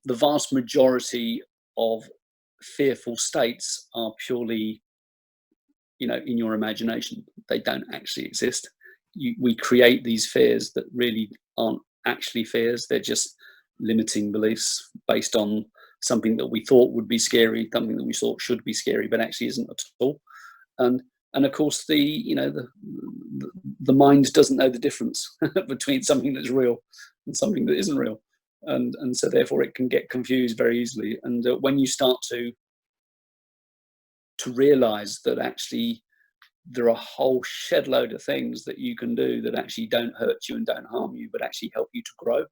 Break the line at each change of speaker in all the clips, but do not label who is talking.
the vast majority of fearful states are purely, in your imagination. They don't actually exist. We create these fears that really aren't actually fears. They're just limiting beliefs based on something that we thought would be scary, something that we thought should be scary, but actually isn't at all. And and of course, the mind doesn't know the difference between something that's real and something that isn't real, and so therefore it can get confused very easily. And when you start to realize that actually there are a whole shed load of things that you can do that actually don't hurt you and don't harm you, but actually help you to grow.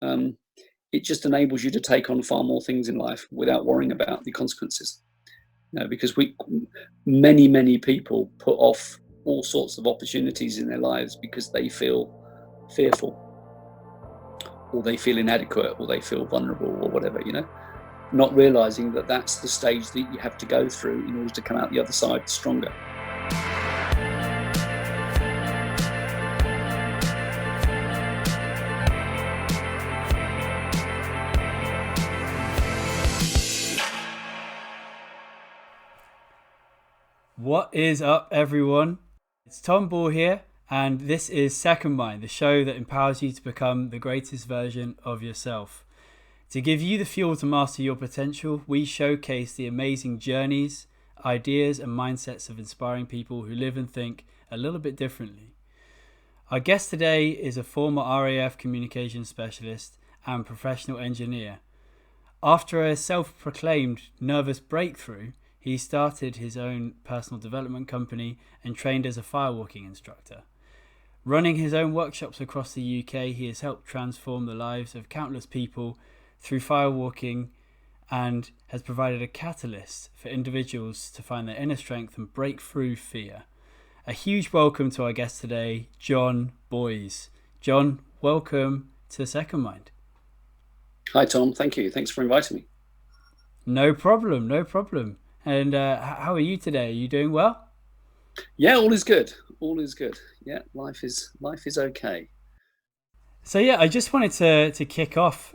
Um, it just enables you to take on far more things in life without worrying about the consequences. Because many people put off all sorts of opportunities in their lives because they feel fearful, or they feel inadequate, or they feel vulnerable, or whatever. Not realizing that that's the stage that you have to go through in order to come out the other side stronger.
What is up, everyone? It's Tom Ball here, and this is Second Mind, the show that empowers you to become the greatest version of yourself. To give you the fuel to master your potential, we showcase the amazing journeys, ideas, and mindsets of inspiring people who live and think a little bit differently. Our guest today is a former RAF communications specialist and professional engineer. After a self-proclaimed nervous breakthrough, he started his own personal development company and trained as a firewalking instructor. Running his own workshops across the UK, he has helped transform the lives of countless people through firewalking and has provided a catalyst for individuals to find their inner strength and break through fear. A huge welcome to our guest today, Jon Boys. Jon, welcome to Second Mind.
Hi, Tom. Thank you. Thanks for inviting me.
No problem. And how are you today? Are you doing well?
Yeah, all is good. All is good. Yeah, life is okay.
So yeah, I just wanted to kick off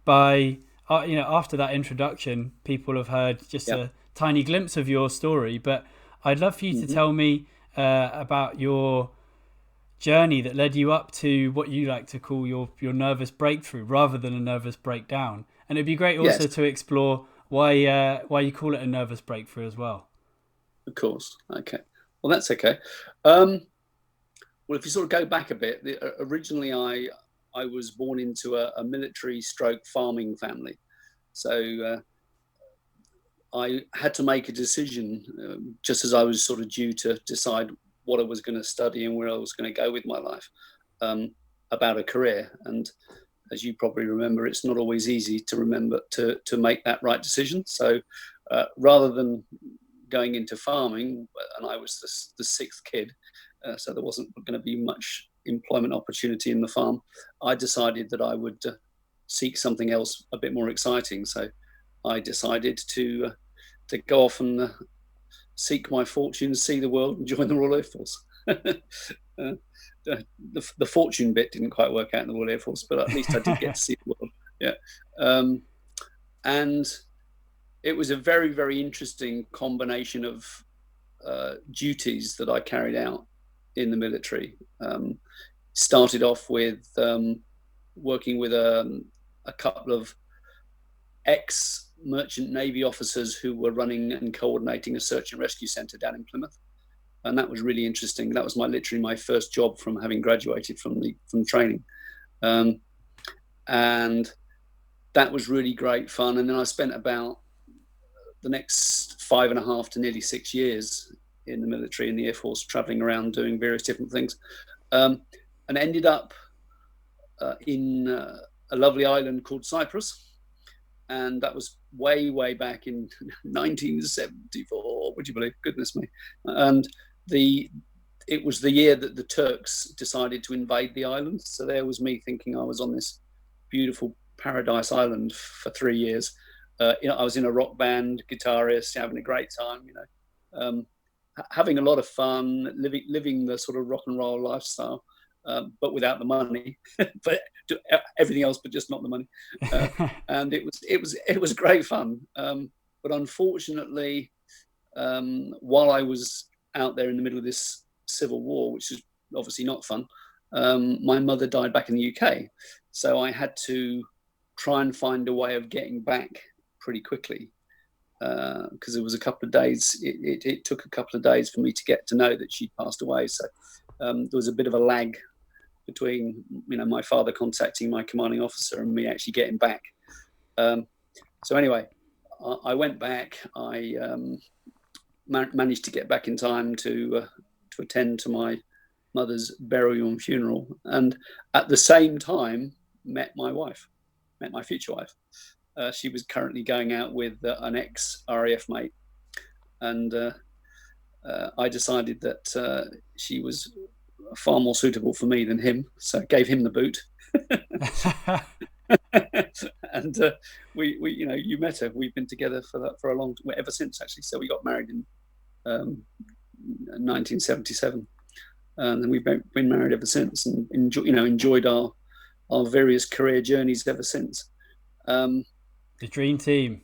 by after that introduction, people have heard just
Yeah.
a tiny glimpse of your story, but I'd love for you to
hmm
tell me about your journey that led you up to what you like to call your nervous breakthrough rather than a nervous breakdown. And it'd be great also
Yes,
to explore why you call it a nervous breakthrough as well.
of course. Okay. Well, that's okay. Um, well, if you sort of go back a bit, originally I was born into a military stroke farming family. So I had to make a decision just as I was sort of due to decide what I was going to study and where I was going to go with my life, um, about a career. And as you probably remember, it's not always easy to remember to make that right decision. So rather than going into farming, and I was the sixth kid, so there wasn't going to be much employment opportunity in the farm, I decided that I would seek something else a bit more exciting. So I decided to go off and seek my fortune, see the world, and join the Royal Air Force. uh, the fortune bit didn't quite work out in the Royal Air Force, but at least I did get to see the world. Yeah, and it was a very, very interesting combination of duties that I carried out in the military. Started off with working with a couple of ex-merchant Navy officers who were running and coordinating a search and rescue centre down in Plymouth. And that was really interesting. That was literally my first job from having graduated from training. And that was really great fun. And then I spent about the next 5.5 to nearly 6 years in the military, in the Air Force, traveling around doing various different things, and ended up in a lovely island called Cyprus. And that was way back in 1974. Would you believe? Goodness me! And it was the year that the Turks decided to invade the island. So there was me thinking I was on this beautiful paradise island for 3 years. I was in a rock band, guitarist, having a great time. Having a lot of fun, living the sort of rock and roll lifestyle, but without the money, but everything else, but just not the money. And it was great fun. But unfortunately, while I was out there in the middle of this civil war, which is obviously not fun, my mother died back in the UK. So I had to try and find a way of getting back pretty quickly, because it was a couple of days. It took a couple of days for me to get to know that she'd passed away. So there was a bit of a lag between, my father contacting my commanding officer and me actually getting back. So anyway, I went back. I managed to get back in time to attend to my mother's burial and funeral, and at the same time met my future wife. She was currently going out with an ex-RAF mate, and I decided that she was far more suitable for me than him, so I gave him the boot. And we you met her. We've been together for a long time, ever since, actually. So we got married in 1977, and then we've been married ever since, and enjoyed our various career journeys ever since.
The dream team.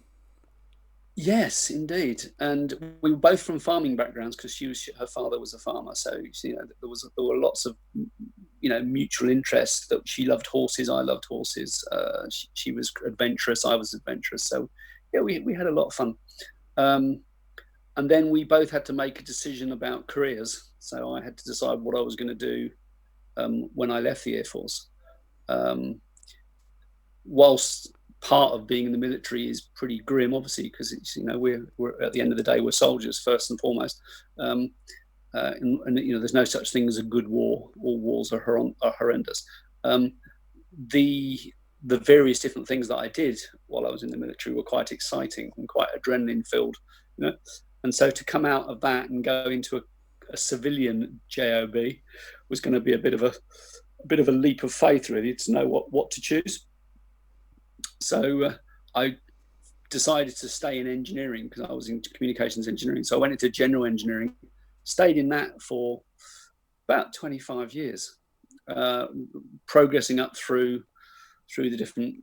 Yes, indeed. And we were both from farming backgrounds, because her father was a farmer. So there were lots of mutual interests. That she loved horses, I loved horses. She was adventurous, I was adventurous. So yeah, we had a lot of fun. And then we both had to make a decision about careers. So I had to decide what I was going to do when I left the Air Force. Whilst part of being in the military is pretty grim, obviously, because it's we're at the end of the day, we're soldiers first and foremost. And there's no such thing as a good war. All wars are horrendous. The various different things that I did while I was in the military were quite exciting and quite adrenaline filled. And so to come out of that and go into a civilian job was going to be a bit of a leap of faith, really, to know what to choose. So I decided to stay in engineering, because I was in communications engineering. So I went into general engineering, stayed in that for about 25 years, progressing up through the different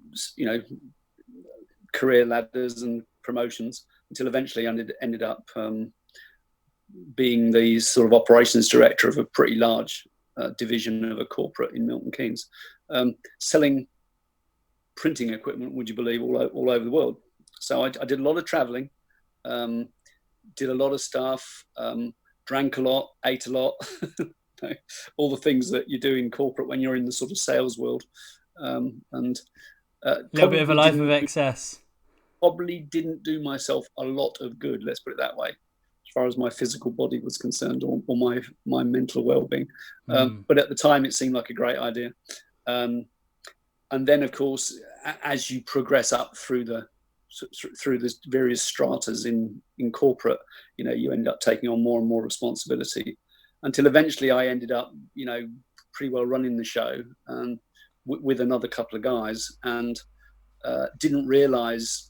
career ladders and promotions, until eventually I ended up being the sort of operations director of a pretty large division of a corporate in Milton Keynes, selling printing equipment, would you believe, all over the world. So I did a lot of traveling, did a lot of stuff, drank a lot, ate a lot, all the things that you do in corporate when you're in the sort of sales world. And
a little bit of a life of excess.
Probably didn't do myself a lot of good, let's put it that way, as far as my physical body was concerned, or my mental well-being. But at the time, it seemed like a great idea. And then, of course, as you progress up through the various stratas in corporate, you end up taking on more and more responsibility, until eventually I ended up, pretty well running the show, with another couple of guys, and didn't realize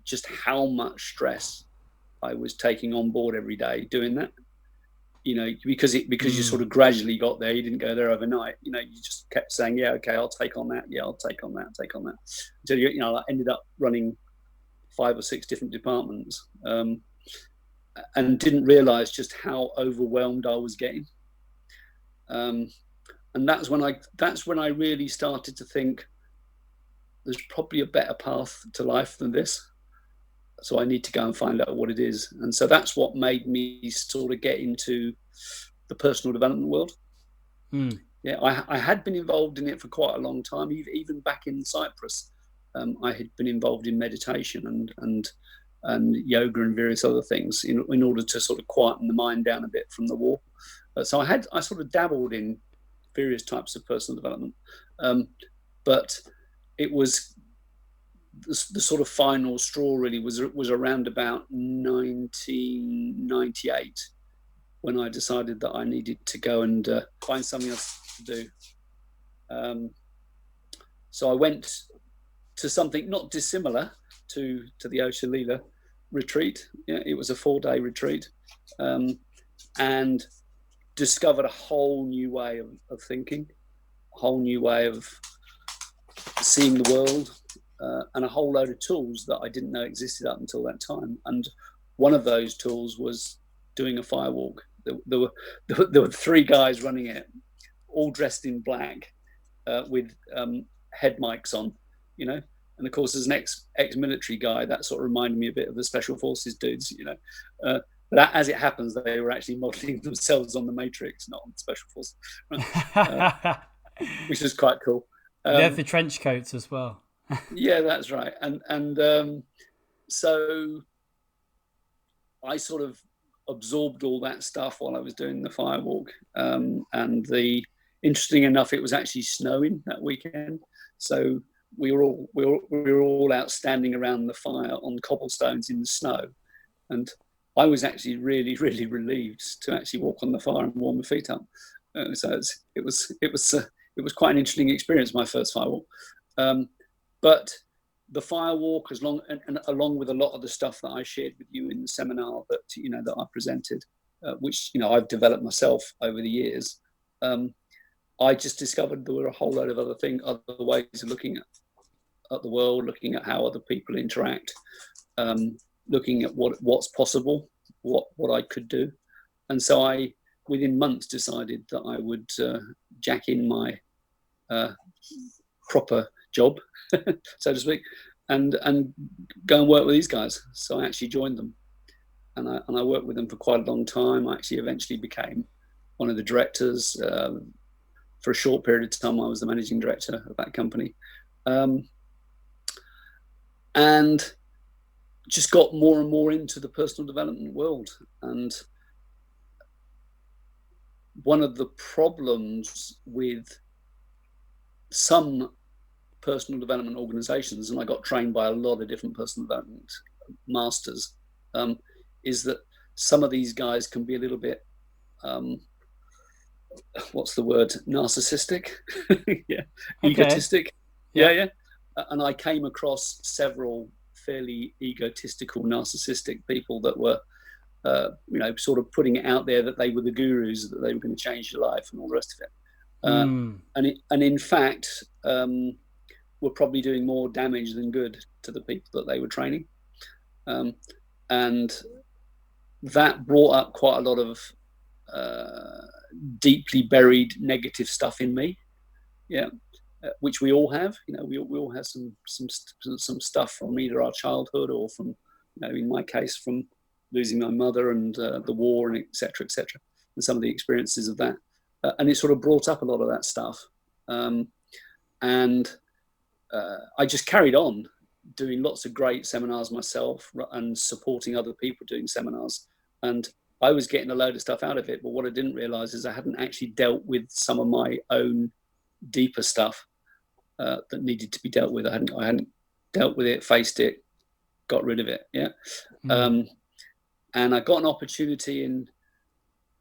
just how much stress I was taking on board every day doing that. Because you sort of gradually got there. You didn't go there overnight. You just kept saying, yeah, okay, I'll take on that. Yeah, I'll take on that. Until I ended up running 5 or 6 different departments, and didn't realize just how overwhelmed I was getting. And that's when I really started to think, there's probably a better path to life than this. So I need to go and find out what it is. And so that's what made me sort of get into the personal development world. Yeah, I had been involved in it for quite a long time. Even back in Cyprus, I had been involved in meditation and yoga and various other things in order to sort of quieten the mind down a bit from the war. So I sort of dabbled in various types of personal development. But it was the sort of final straw, really, was around about 1998, when I decided that I needed to go and find something else to do. So I went to something not dissimilar to the Osha Lila retreat. Yeah, it was a 4-day retreat, and discovered a whole new way of thinking, a whole new way of seeing the world, and a whole load of tools that I didn't know existed up until that time. And one of those tools was doing a firewalk. There were three guys running it, all dressed in black, with head mics on, you know. And of course, as an ex-military guy, that sort of reminded me a bit of the special forces dudes, you know. But as it happens, they were actually modeling themselves on the Matrix, not on the special forces, which is quite cool.
They have the trench coats as well.
Yeah, that's right. And so I sort of absorbed all that stuff while I was doing the firewalk. And interesting enough, it was actually snowing that weekend, so we were all out standing around the fire on cobblestones in the snow, and I was actually really, really relieved to actually walk on the fire and warm my feet up. So it was quite an interesting experience, my first firewalk. But the firewalk, and along with a lot of the stuff that I shared with you in the seminar that that I presented, which I've developed myself over the years, I just discovered there were a whole load of other ways of looking at the world, looking at how other people interact, looking at what's possible, what I could do. And so I, within months, decided that I would jack in my proper job, so to speak, and go and work with these guys. So I actually joined them, and I worked with them for quite a long time. I actually eventually became one of the directors. For a short period of time, I was the managing director of that company, and just got more and more into the personal development world. And one of the problems with some personal development organizations, and I got trained by a lot of different personal development masters, is that some of these guys can be a little bit, what's the word, narcissistic. Yeah, okay. Egotistic. Yeah. And I came across several fairly egotistical, narcissistic people that were sort of putting it out there that they were the gurus, that they were going to change your life and all the rest of it. And in fact, were probably doing more damage than good to the people that they were training. And that brought up quite a lot of deeply buried negative stuff in me. Yeah. Which we all have. We all have some stuff from either our childhood or from, in my case, from losing my mother and the war and et cetera, and some of the experiences of that. And it sort of brought up a lot of that stuff. And I just carried on doing lots of great seminars myself and supporting other people doing seminars. And I was getting a load of stuff out of it. But what I didn't realize is I hadn't actually dealt with some of my own deeper stuff that needed to be dealt with. I hadn't dealt with it, faced it, got rid of it. Yeah. And I got an opportunity in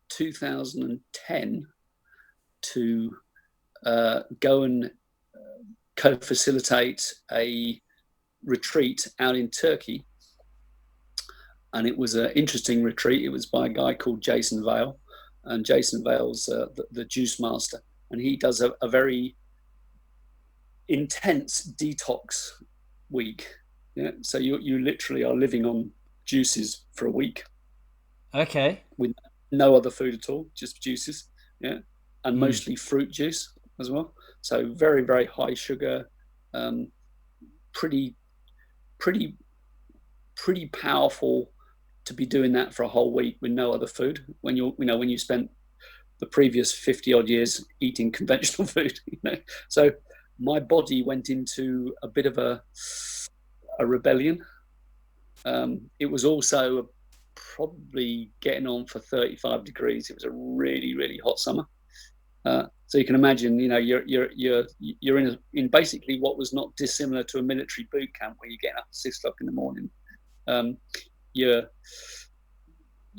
2010 to go and co-facilitate a retreat out in Turkey. And it was an interesting retreat. It was by a guy called Jason Vale. And Jason Vale's the juice master. And he does a very intense detox week. Yeah. So you literally are living on juices for a week.
Okay.
With no other food at all, just juices. Yeah. And mostly fruit juice as well. So very, very high sugar, pretty powerful to be doing that for a whole week with no other food. When you spent the previous 50 odd years eating conventional food, So my body went into a bit of a rebellion. It was also probably getting on for 35 degrees. It was a really, really hot summer. So you can imagine, you're in basically what was not dissimilar to a military boot camp where you're getting up at 6 o'clock in the morning. You're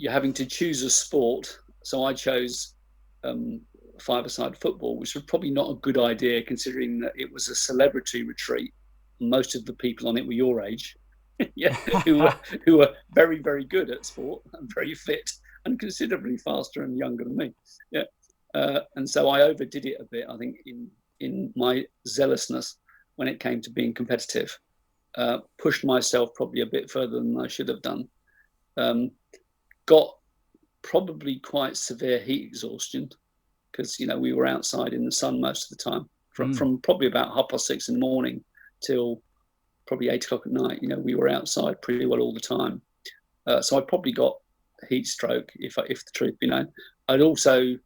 having to choose a sport. So I chose five-a-side football, which was probably not a good idea considering that it was a celebrity retreat. Most of the people on it were your age, yeah, who were very, very good at sport and very fit and considerably faster and younger than me. Yeah. And so I overdid it a bit, I think, in my zealousness when it came to being competitive. Pushed myself probably a bit further than I should have done. Got probably quite severe heat exhaustion because we were outside in the sun most of the time from probably about 6:30 in the morning till probably 8 o'clock at night. We were outside pretty well all the time. So I probably got heat stroke, if the truth be known. I'd also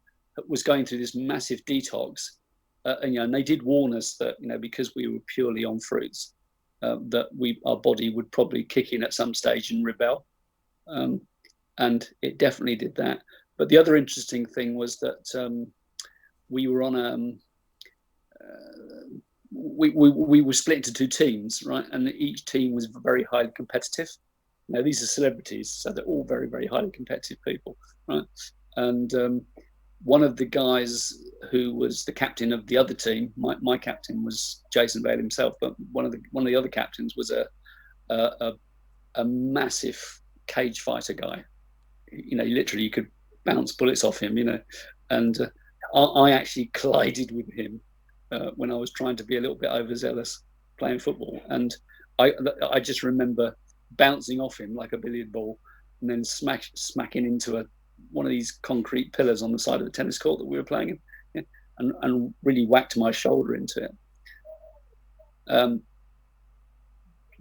was going through this massive detox, and they did warn us that because we were purely on fruits, that our body would probably kick in at some stage and rebel, and it definitely did that. But the other interesting thing was that we were on we were split into two teams, right? And each team was very highly competitive. These are celebrities, so they're all very, very highly competitive people, right? And one of the guys who was the captain of the other team, my captain was Jason Bale himself, but one of the other captains was a massive cage fighter guy. Literally you could bounce bullets off him, and I actually collided with him when I was trying to be a little bit overzealous playing football, and I just remember bouncing off him like a billiard ball and then smacking into one of these concrete pillars on the side of the tennis court that we were playing in, and really whacked my shoulder into it.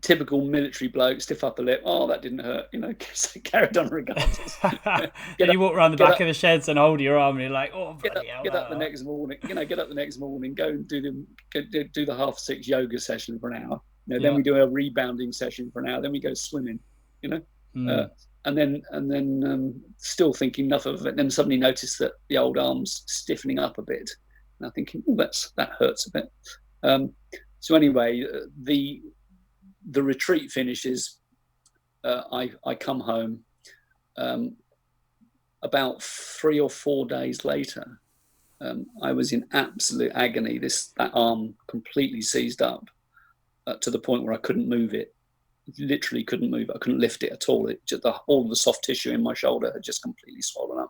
Typical military bloke, stiff upper lip. Oh, that didn't hurt, carried on regardless.
You walk around the back of the sheds and hold your arm and you're like, oh, bloody hell.
Get up the next morning, go and do the 6:30 yoga session for an hour. Then we do a rebounding session for an hour. Then we go swimming, and then still thinking nothing of it. Then suddenly notice that the old arm's stiffening up a bit, and I'm thinking, that hurts a bit. So anyway, the retreat finishes. I come home. About 3 or 4 days later, I was in absolute agony. That arm completely seized up. To the point where I couldn't move it. Literally couldn't move it. I couldn't lift it at all. All the soft tissue in my shoulder had just completely swollen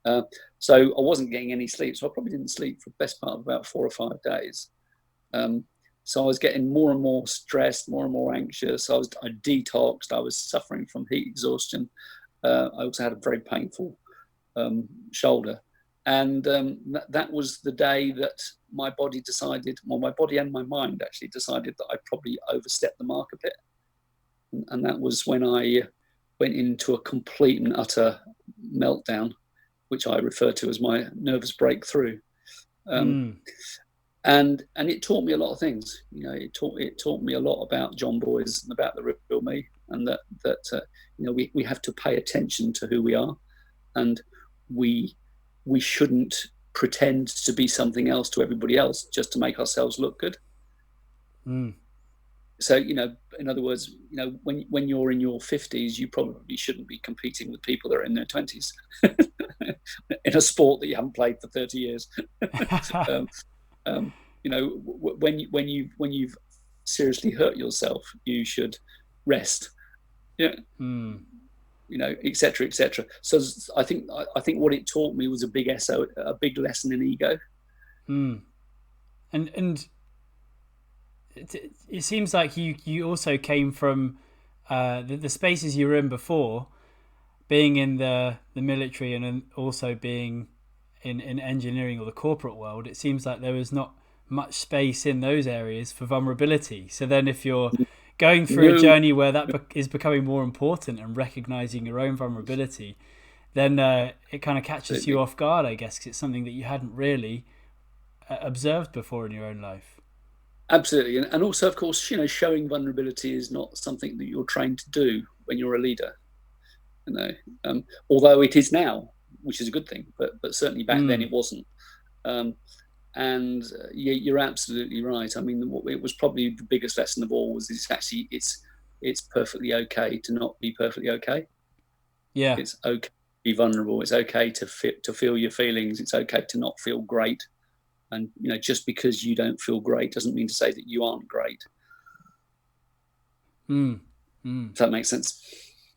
up. So I wasn't getting any sleep. So I probably didn't sleep for the best part of about 4 or 5 days. So I was getting more and more stressed, more and more anxious. I detoxed. I was suffering from heat exhaustion. I also had a very painful shoulder. And that was the day that my body and my mind actually decided that I probably overstepped the mark a bit. And that was when I went into a complete and utter meltdown, which I refer to as my nervous breakthrough. And it taught me a lot of things. It taught me a lot about Jon Boys and about the real me, and that we have to pay attention to who we are, and we shouldn't pretend to be something else to everybody else just to make ourselves look good. So, in other words, when you're in your 50s, you probably shouldn't be competing with people that are in their 20s in a sport that you haven't played for 30 years. When you've seriously hurt yourself, you should rest. Yeah. Et cetera, et cetera. So I think what it taught me was a big lesson in ego.
And it seems like you also came from the spaces you were in before, being in the military and then also being in engineering or the corporate world. It seems like there was not much space in those areas for vulnerability. So then if you're going through a journey where that is becoming more important and recognizing your own vulnerability, then it kind of catches you off guard, I guess, because it's something that you hadn't really observed before in your own life.
Absolutely. And also, of course, showing vulnerability is not something that you're trained to do when you're a leader, although it is now, which is a good thing, but certainly back then it wasn't. And you're absolutely right. I mean, it was probably the biggest lesson of all was it's perfectly okay to not be perfectly okay.
Yeah.
It's okay to be vulnerable. It's okay to feel your feelings. It's okay to not feel great. And, just because you don't feel great doesn't mean to say that you aren't great. Does that make sense?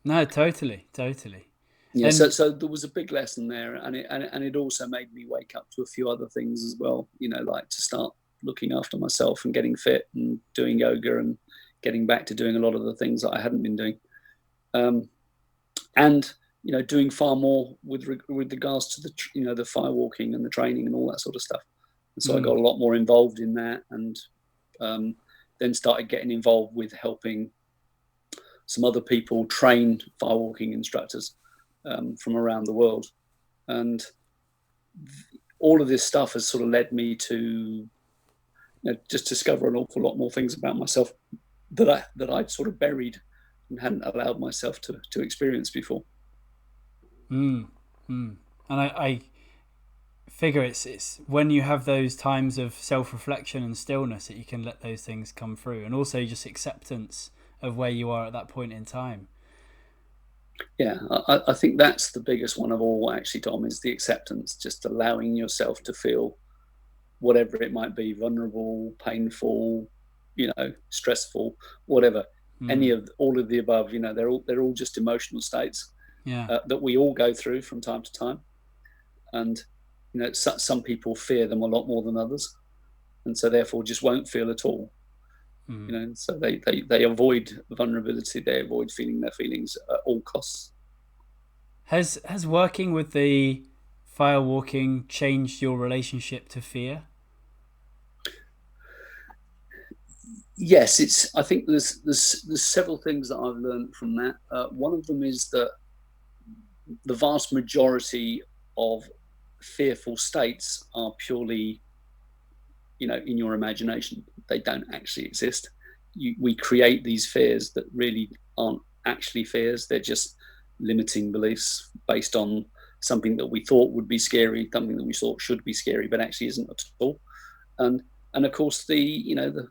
No, totally.
Yeah, so there was a big lesson there, and it also made me wake up to a few other things as well. Like to start looking after myself and getting fit and doing yoga and getting back to doing a lot of the things that I hadn't been doing. And doing far more with regards to the firewalking and the training and all that sort of stuff. And so I got a lot more involved in that, and then started getting involved with helping some other people train firewalking instructors from around the world. And all of this stuff has sort of led me to just discover an awful lot more things about myself that I'd sort of buried and hadn't allowed myself to experience before.
And I figure it's when you have those times of self-reflection and stillness that you can let those things come through, and also just acceptance of where you are at that point in time.
Yeah, I think that's the biggest one of all, actually, Tom, is the acceptance, just allowing yourself to feel whatever it might be, vulnerable, painful, stressful, whatever. Any of all of the above, they're all just emotional states that we all go through from time to time. And some people fear them a lot more than others, and so therefore just won't feel at all. So they avoid vulnerability, they avoid feeling their feelings at all costs.
Has working with the firewalking changed your relationship to fear?
Yes, I think there's several things that I've learned from that. One of them is that the vast majority of fearful states are purely, in your imagination. They don't actually exist. We create these fears that really aren't actually fears. They're just limiting beliefs based on something that we thought would be scary, something that we thought should be scary, but actually isn't at all. And of course, the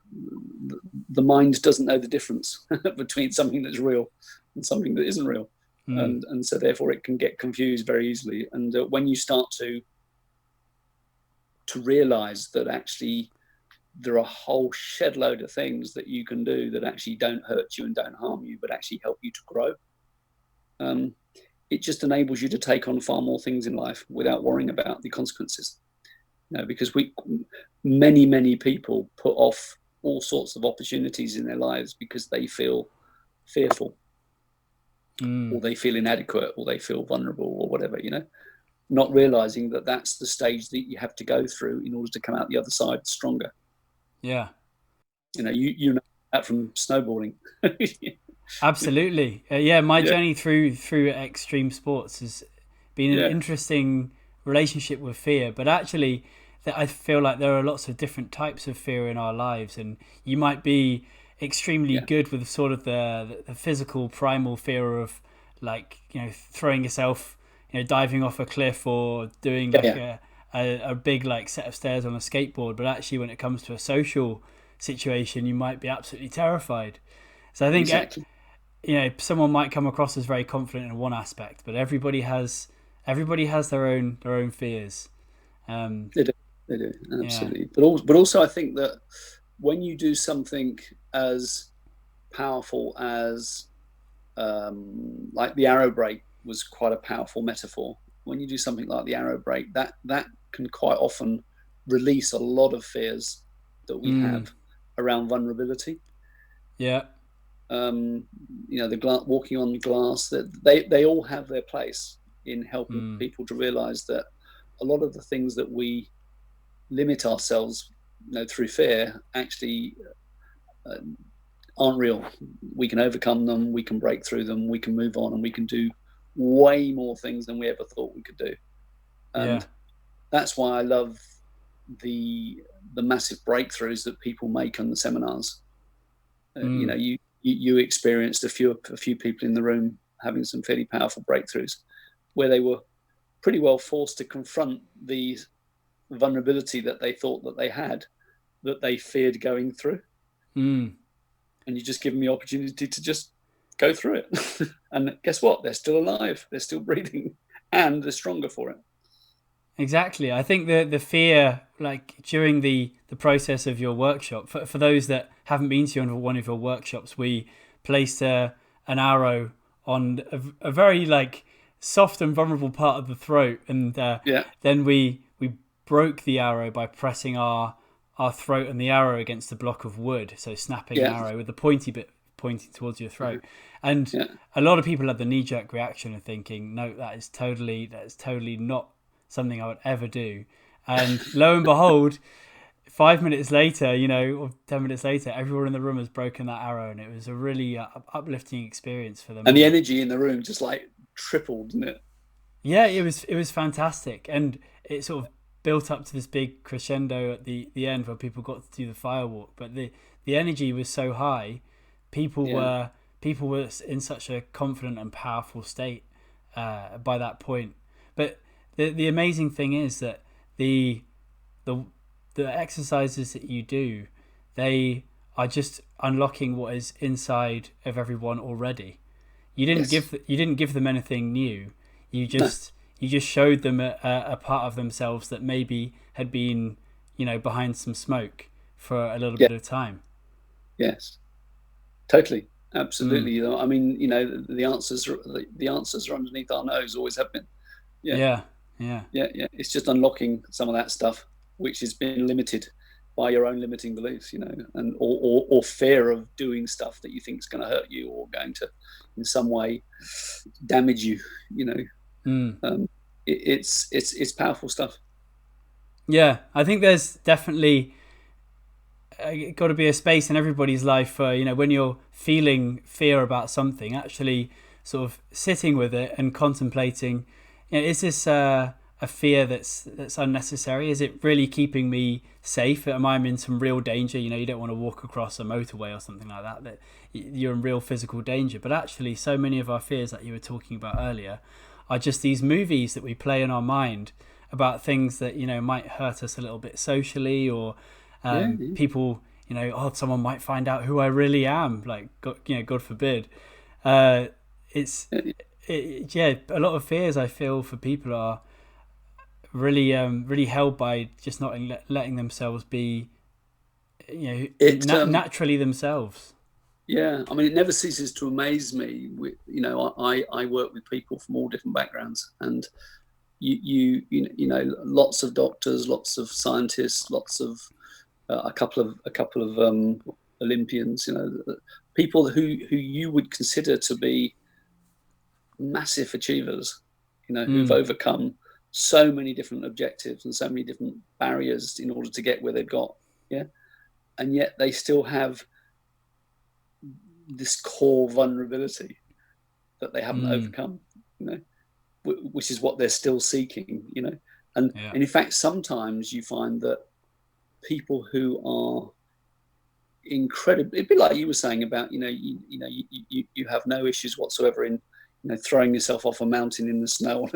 mind doesn't know the difference between something that's real and something that isn't real. And so therefore it can get confused very easily. And when you start to realize that actually there are a whole shed load of things that you can do that actually don't hurt you and don't harm you, but actually help you to grow, it just enables you to take on far more things in life without worrying about the consequences. Because many people put off all sorts of opportunities in their lives because they feel fearful, or they feel inadequate, or they feel vulnerable, or whatever, not realizing that that's the stage that you have to go through in order to come out the other side stronger.
Yeah.
You know that from snowboarding.
Absolutely. My journey through extreme sports has been an interesting relationship with fear, but actually that I feel like there are lots of different types of fear in our lives, and you might be extremely good with sort of the physical primal fear of, like, throwing yourself, diving off a cliff, or doing a big like set of stairs on a skateboard, but actually when it comes to a social situation you might be absolutely terrified. So I think someone might come across as very confident in one aspect, but everybody has their own fears.
They do, absolutely. But also I think that when you do something as powerful as like the arrow break was quite a powerful metaphor. When you do something like the arrow break, that can quite often release a lot of fears that we have around vulnerability. The walking on glass, that they all have their place in helping people to realize that a lot of the things that we limit ourselves through fear actually aren't real. We can overcome them, we can break through them, we can move on, and we can do way more things than we ever thought we could do. And that's why I love the massive breakthroughs that people make on the seminars. You experienced a few people in the room having some fairly powerful breakthroughs where they were pretty well forced to confront the vulnerability that they thought that they had, that they feared going through. And you just give them the opportunity to just go through it. And guess what? They're still alive, they're still breathing, and they're stronger for it.
Exactly. I think the fear, like during the process of your workshop, for those that haven't been to one of your workshops, we placed an arrow on a very like soft and vulnerable part of the throat, and then we broke the arrow by pressing our our throat and the arrow against a block of wood. So snapping an
Yeah.
arrow with the pointy bit pointing towards your throat. And
Yeah.
a lot of people had the knee-jerk reaction of thinking, no, that is totally not something I would ever do. And lo and behold, 5 minutes later, or 10 minutes later, everyone in the room has broken that arrow, and it was a really uplifting experience for them
And
all.
the energy in the room just like tripled, didn't it?
Yeah, it was fantastic, and it sort of built up to this big crescendo at the end where people got to do the firewalk. But the energy was so high, people
Yeah.
were in such a confident and powerful state by that point. But the amazing thing is that the the exercises that you do, they are just unlocking what is inside of everyone already. You didn't
Yes.
give them anything new. You
No.
just showed them a part of themselves that maybe had been behind some smoke for a little
Yeah.
bit of time.
Yes. Totally.
Mm.
Absolutely. I mean, the answers are underneath our nose, always have been. Yeah.
Yeah, yeah.
Yeah. Yeah. It's just unlocking some of that stuff which has been limited by your own limiting beliefs, and or fear of doing stuff that you think is going to hurt you or going to in some way damage you. You know,
Mm.
it's powerful stuff.
Yeah, I think there's definitely got to be a space in everybody's life for when you're feeling fear about something, actually sort of sitting with it and contemplating, is this a fear that's unnecessary? Is it really keeping me safe? Am I in some real danger? You don't want to walk across a motorway or something like that you're in real physical danger. But actually, so many of our fears that you were talking about earlier are just these movies that we play in our mind about things that might hurt us a little bit socially, or
Yeah.
people, someone might find out who I really am, like God forbid. It's
Yeah.
yeah, a lot of fears I feel for people are really held by just not letting themselves be
It
naturally themselves.
Yeah, I mean, it never ceases to amaze me. I work with people from all different backgrounds, and lots of doctors, lots of scientists, lots of a couple of Olympians. People who you would consider to be massive achievers. Who've
Mm,
overcome so many different objectives and so many different barriers in order to get where they've got. Yeah, and yet they still have this core vulnerability that they haven't
mm,
overcome, which is what they're still seeking, and
yeah.
and in fact, sometimes you find that people who are incredibly, it'd be like you were saying about, you have no issues whatsoever in, throwing yourself off a mountain in the snow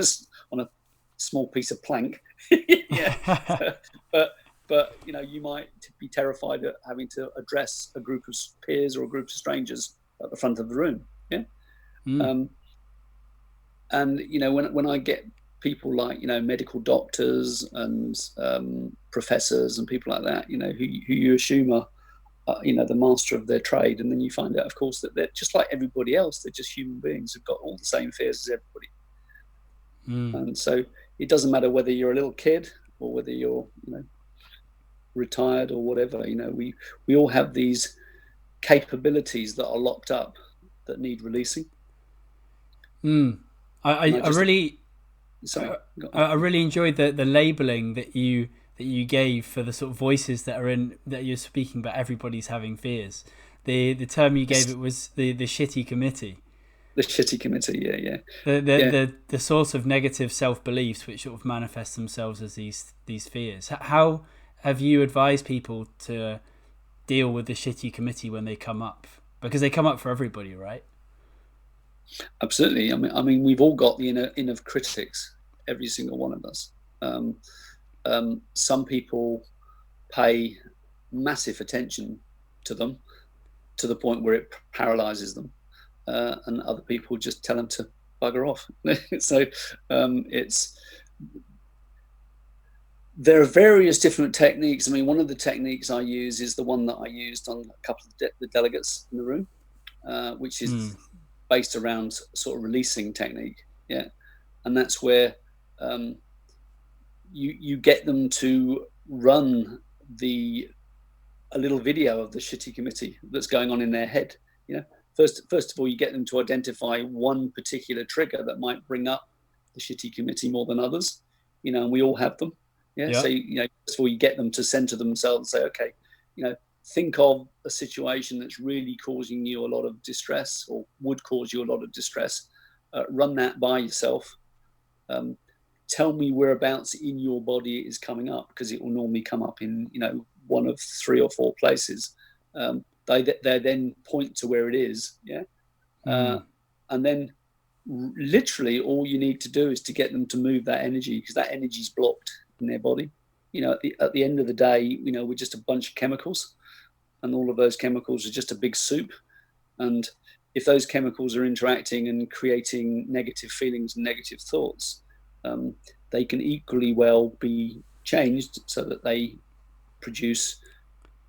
on a small piece of plank, yeah, but you might be terrified at having to address a group of peers or a group of strangers at the front of the room, yeah.
Mm,
Um, and when I get people like medical doctors and professors and people like that, who you assume are the master of their trade, and then you find out, of course, that they're just like everybody else. They're just human beings who've got all the same fears as everybody.
mm.
And so it doesn't matter whether you're a little kid or whether you're retired or whatever. We all have these capabilities that are locked up that need releasing.
Mm.
And
I really
sorry,
I really enjoyed the labeling that you gave for the sort of voices that you're speaking about. Everybody's having fears. The term you gave it was the shitty committee.
the shitty committee. Yeah, yeah, yeah.
The source of negative self beliefs which sort of manifest themselves as these fears. How have you advised people to deal with the shitty committee when they come up? Because they come up for everybody, right?
Absolutely. I mean, we've all got the inner critics, every single one of us. Some people pay massive attention to them to the point where it paralyzes them, and other people just tell them to bugger off. So it's there are various different techniques. I mean, one of the techniques I use is the one that I used on a couple of the delegates in the room, which is based around sort of releasing technique. Yeah, and that's where you get them to run the a little video of the shitty committee that's going on in their head. You know, first of all, you get them to identify one particular trigger that might bring up the shitty committee more than others. You know, and we all have them. Yeah. So first of all, you get them to center themselves and say, okay, think of a situation that's really causing you a lot of distress, or would cause you a lot of distress. Run that by yourself. Tell me whereabouts in your body it is coming up, because it will normally come up in one of 3 or 4 places. They then point to where it is. Yeah. And then literally all you need to do is to get them to move that energy, because that energy is blocked in their body. At the end of the day, we're just a bunch of chemicals, and all of those chemicals are just a big soup. And if those chemicals are interacting and creating negative feelings and negative thoughts, they can equally well be changed so that they produce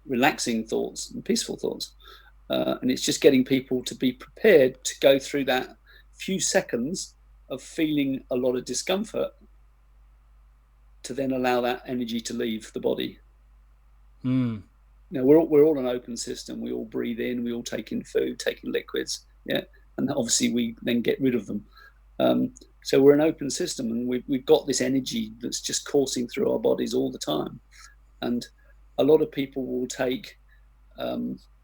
relaxing thoughts and peaceful thoughts. And it's just getting people to be prepared to go through that few seconds of feeling a lot of discomfort, to then allow that energy to leave the body. We're all an open system. We all breathe in, we all take in food, take in liquids, and obviously we then get rid of them. So we're an open system, and we've got this energy that's just coursing through our bodies all the time. And a lot of people will take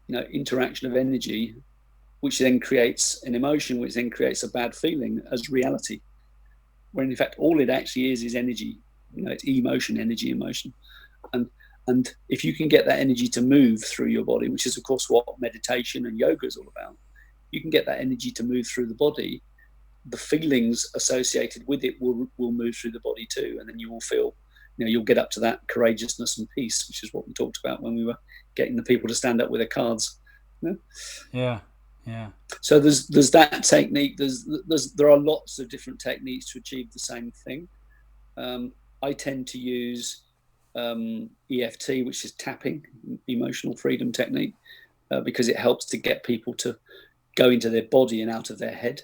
interaction of energy, which then creates an emotion, which then creates a bad feeling, as reality, when in fact all it actually is energy. It's emotion, energy, emotion. And if you can get that energy to move through your body, which is of course what meditation and yoga is all about, you can get that energy to move through the body, the feelings associated with it will move through the body too. And then you will feel, you'll get up to that courageousness and peace, which is what we talked about when we were getting the people to stand up with their cards.
Yeah.
So there's that technique. There are lots of different techniques to achieve the same thing. I tend to use EFT, which is tapping, emotional freedom technique, because it helps to get people to go into their body and out of their head.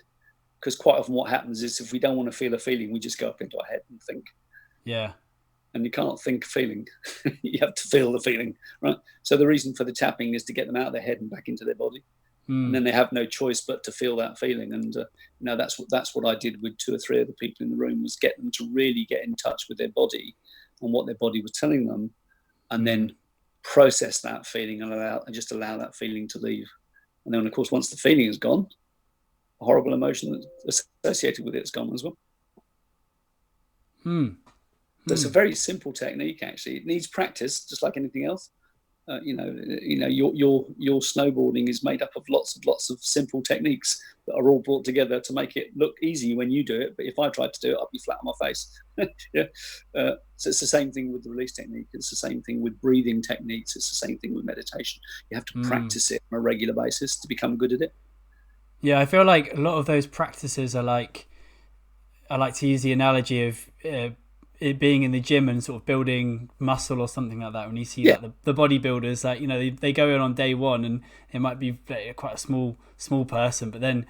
Because quite often what happens is, if we don't want to feel a feeling, we just go up into our head and think.
Yeah.
And you can't think a feeling. You have to feel the feeling, right? So the reason for the tapping is to get them out of their head and back into their body. And then they have no choice but to feel that feeling. And that's what I did with 2 or 3 of the people in the room, was get them to really get in touch with their body and what their body was telling them, and then process that feeling and just allow that feeling to leave. And then, of course, once the feeling is gone, a horrible emotion that's associated with it is gone as well. That's a very simple technique. Actually, it needs practice, just like anything else. Your snowboarding is made up of lots of simple techniques that are all brought together to make it look easy when you do it. But if I tried to do it, I'd be flat on my face. So it's the same thing with the release technique. It's the same thing with breathing techniques. It's the same thing with meditation. You have to practice it on a regular basis to become good at it.
Yeah, I feel like a lot of those practices are like, I like to use the analogy of it being in the gym and sort of building muscle or something like that. When you see like the bodybuilders, like they go in on day one and it might be quite a small person, but then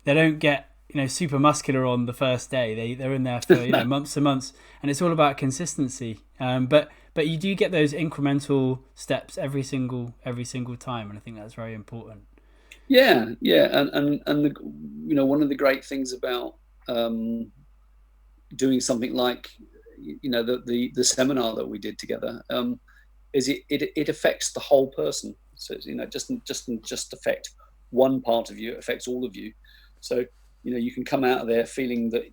they don't get super muscular on the first day. They're in there for months and months, and it's all about consistency. But you do get those incremental steps every single time, and I think that's very important.
Yeah, and one of the great things about doing something like the seminar that we did together is it affects the whole person. So it doesn't just affect one part of you; it affects all of you. So you can come out of there feeling that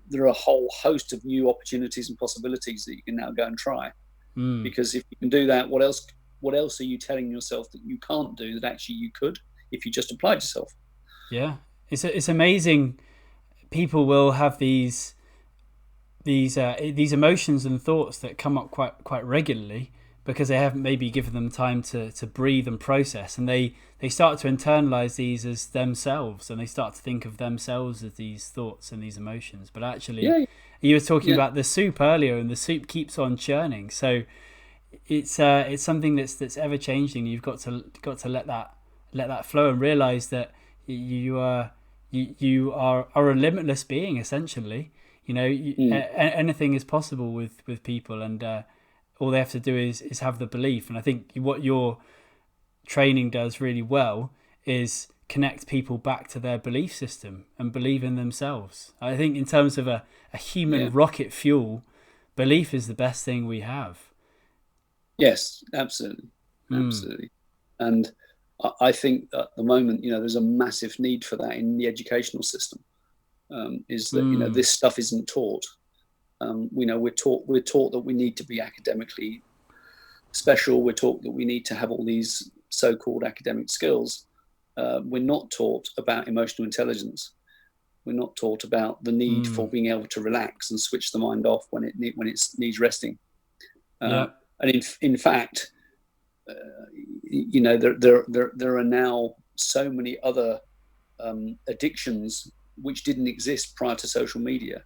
there are a whole host of new opportunities and possibilities that you can now go and try. Because if you can do that, what else are you telling yourself that you can't do that actually you could, if you just applied yourself?
Yeah, it's amazing. People will have these emotions and thoughts that come up quite regularly because they haven't maybe given them time to breathe and process, and they start to internalize these as themselves, and they start to think of themselves as these thoughts and these emotions. But actually, you were talking about the soup earlier, and the soup keeps on churning. So it's something that's ever changing. You've got to let that flow and realize that you are a limitless being, essentially. Anything is possible with people, and all they have to do is have the belief. And I think what your training does really well is connect people back to their belief system and believe in themselves. I think in terms of a human rocket fuel, belief is the best thing we have.
Yes, absolutely. Absolutely. And I think at the moment, there's a massive need for that in the educational system. Is that this stuff isn't taught. We're taught that we need to be academically special. We're taught that we need to have all these so-called academic skills. We're not taught about emotional intelligence. We're not taught about the need for being able to relax and switch the mind off when it needs resting. And in fact, there are now so many other addictions which didn't exist prior to social media,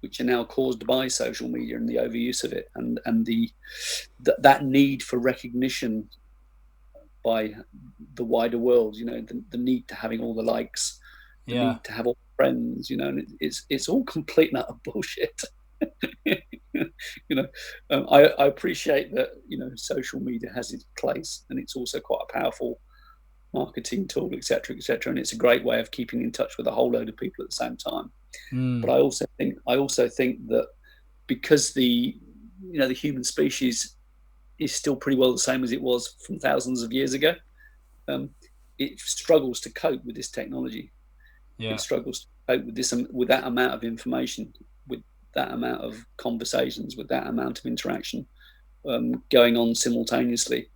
which are now caused by social media and the overuse of it, and that need for recognition by the wider world. The need to having all the likes, the need to have all the friends. And it's all complete and utter bullshit. I appreciate that social media has its place, and it's also quite a powerful marketing tool, etc., and it's a great way of keeping in touch with a whole load of people at the same time. But I also think that because the human species is still pretty well the same as it was from thousands of years ago, it struggles to cope with this technology. It struggles to cope with that amount of information, with that amount of conversations, with that amount of interaction going on simultaneously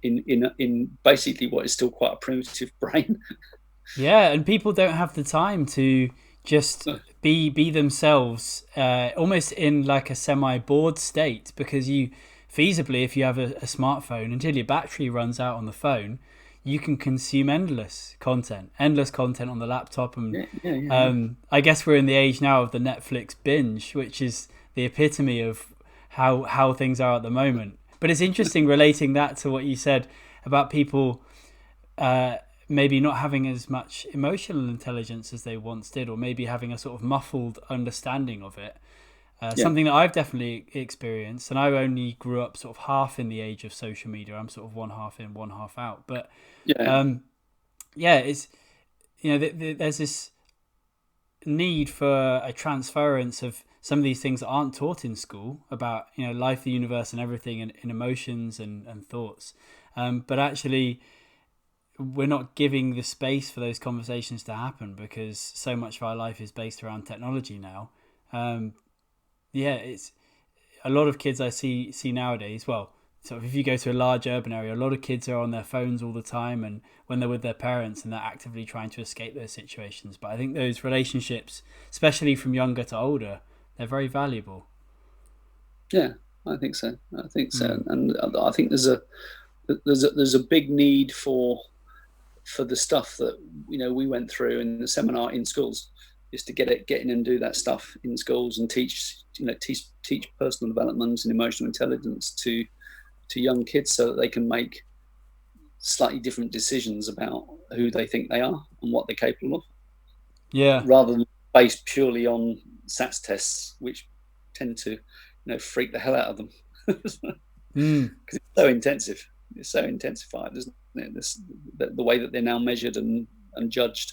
in basically what is still quite a primitive brain.
And people don't have the time to just be themselves, almost in like a semi-bored state, because you feasibly, if you have a smartphone, until your battery runs out on the phone, you can consume endless content on the laptop. And I guess we're in the age now of the Netflix binge, which is the epitome of how things are at the moment. But it's interesting relating that to what you said about people maybe not having as much emotional intelligence as they once did, or maybe having a sort of muffled understanding of it. Something that I've definitely experienced, and I only grew up sort of half in the age of social media. I'm sort of one half in, one half out. But it's there's this need for a transference of some of these things that aren't taught in school about life, the universe, and everything, and emotions and thoughts. But actually, we're not giving the space for those conversations to happen because so much of our life is based around technology now. It's a lot of kids I see nowadays. Well, so if you go to a large urban area, a lot of kids are on their phones all the time, and when they're with their parents, and they're actively trying to escape those situations. But I think those relationships, especially from younger to older, they're very valuable.
Yeah, I think so. And I think there's a big need for the stuff that we went through in the seminar in schools, is to get in and do that stuff in schools and teach personal development and emotional intelligence to young kids, so that they can make slightly different decisions about who they think they are and what they're capable of. Rather than based purely on SATs tests, which tend to freak the hell out of them because it's so intensive. It's so intensified, isn't it? The way that they're now measured and judged,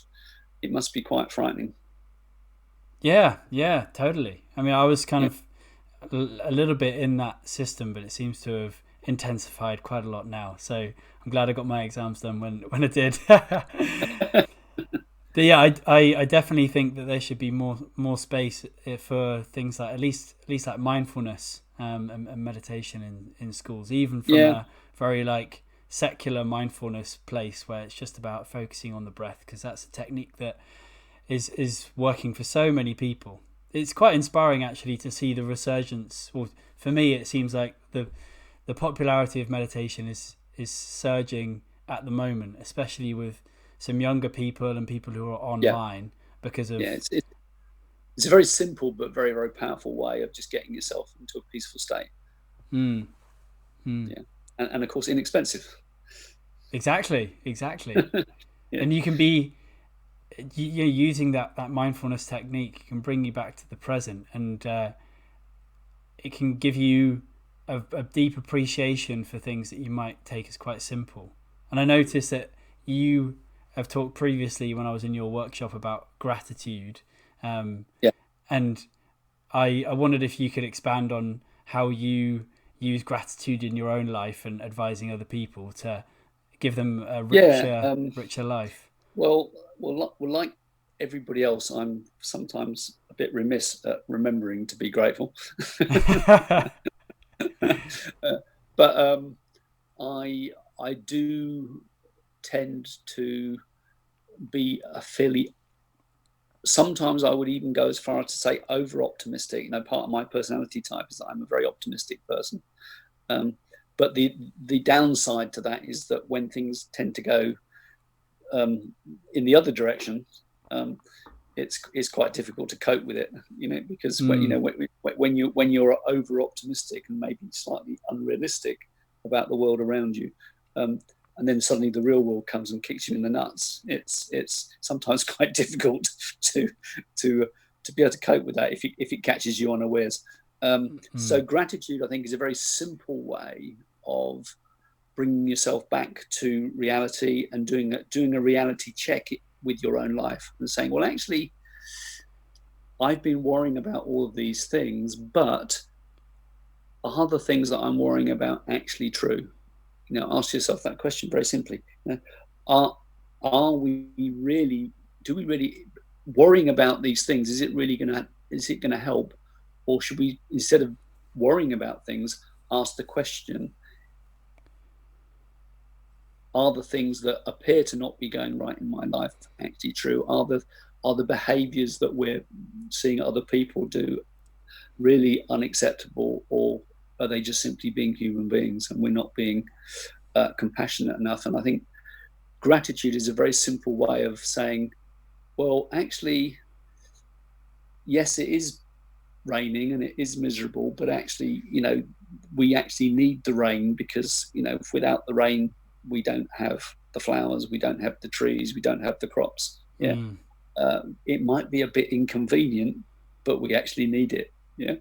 it must be quite frightening.
Yeah, totally. I mean, I was kind of a little bit in that system, but it seems to have intensified quite a lot now. So I'm glad I got my exams done when I did. But yeah, I definitely think that there should be more space for things like at least like mindfulness and meditation in schools, even from a very like secular mindfulness place where it's just about focusing on the breath, because that's a technique that is working for so many people. It's quite inspiring actually to see the resurgence. Well, for me, it seems like the popularity of meditation is surging at the moment, especially with some younger people and people who are online because of
it's a very simple but very, very powerful way of just getting yourself into a peaceful state. And of course inexpensive. Exactly.
And you can be using that mindfulness technique can bring you back to the present, and it can give you a deep appreciation for things that you might take as quite simple. And I noticed that you have talked previously when I was in your workshop about gratitude.
Yeah.
And I wondered if you could expand on how you use gratitude in your own life and advising other people to give them a richer life.
Well, like everybody else, I'm sometimes a bit remiss at remembering to be grateful. But I do tend to be a fairly, sometimes I would even go as far as to say over optimistic. Part of my personality type is that I'm a very optimistic person. But the downside to that is that when things tend to go in the other direction, it's quite difficult to cope with it, because when you're over optimistic and maybe slightly unrealistic about the world around you, and then suddenly the real world comes and kicks you in the nuts, it's sometimes quite difficult to be able to cope with that if it catches you unawares. So gratitude, I think, is a very simple way of bringing yourself back to reality and doing a reality check with your own life and saying, well, actually, I've been worrying about all of these things, but are the things that I'm worrying about actually true? Ask yourself that question very simply. Are we really? Do we really worrying about these things? Is it going to help, or should we, instead of worrying about things, ask the question: are the things that appear to not be going right in my life actually true? Are the behaviors that we're seeing other people do really unacceptable, or are they just simply being human beings and we're not being compassionate enough? And I think gratitude is a very simple way of saying, well, actually, yes, it is raining and it is miserable, but actually, we actually need the rain, because, without the rain, we don't have the flowers, we don't have the trees, we don't have the crops. Yeah. It might be a bit inconvenient, but we actually need it. Yeah.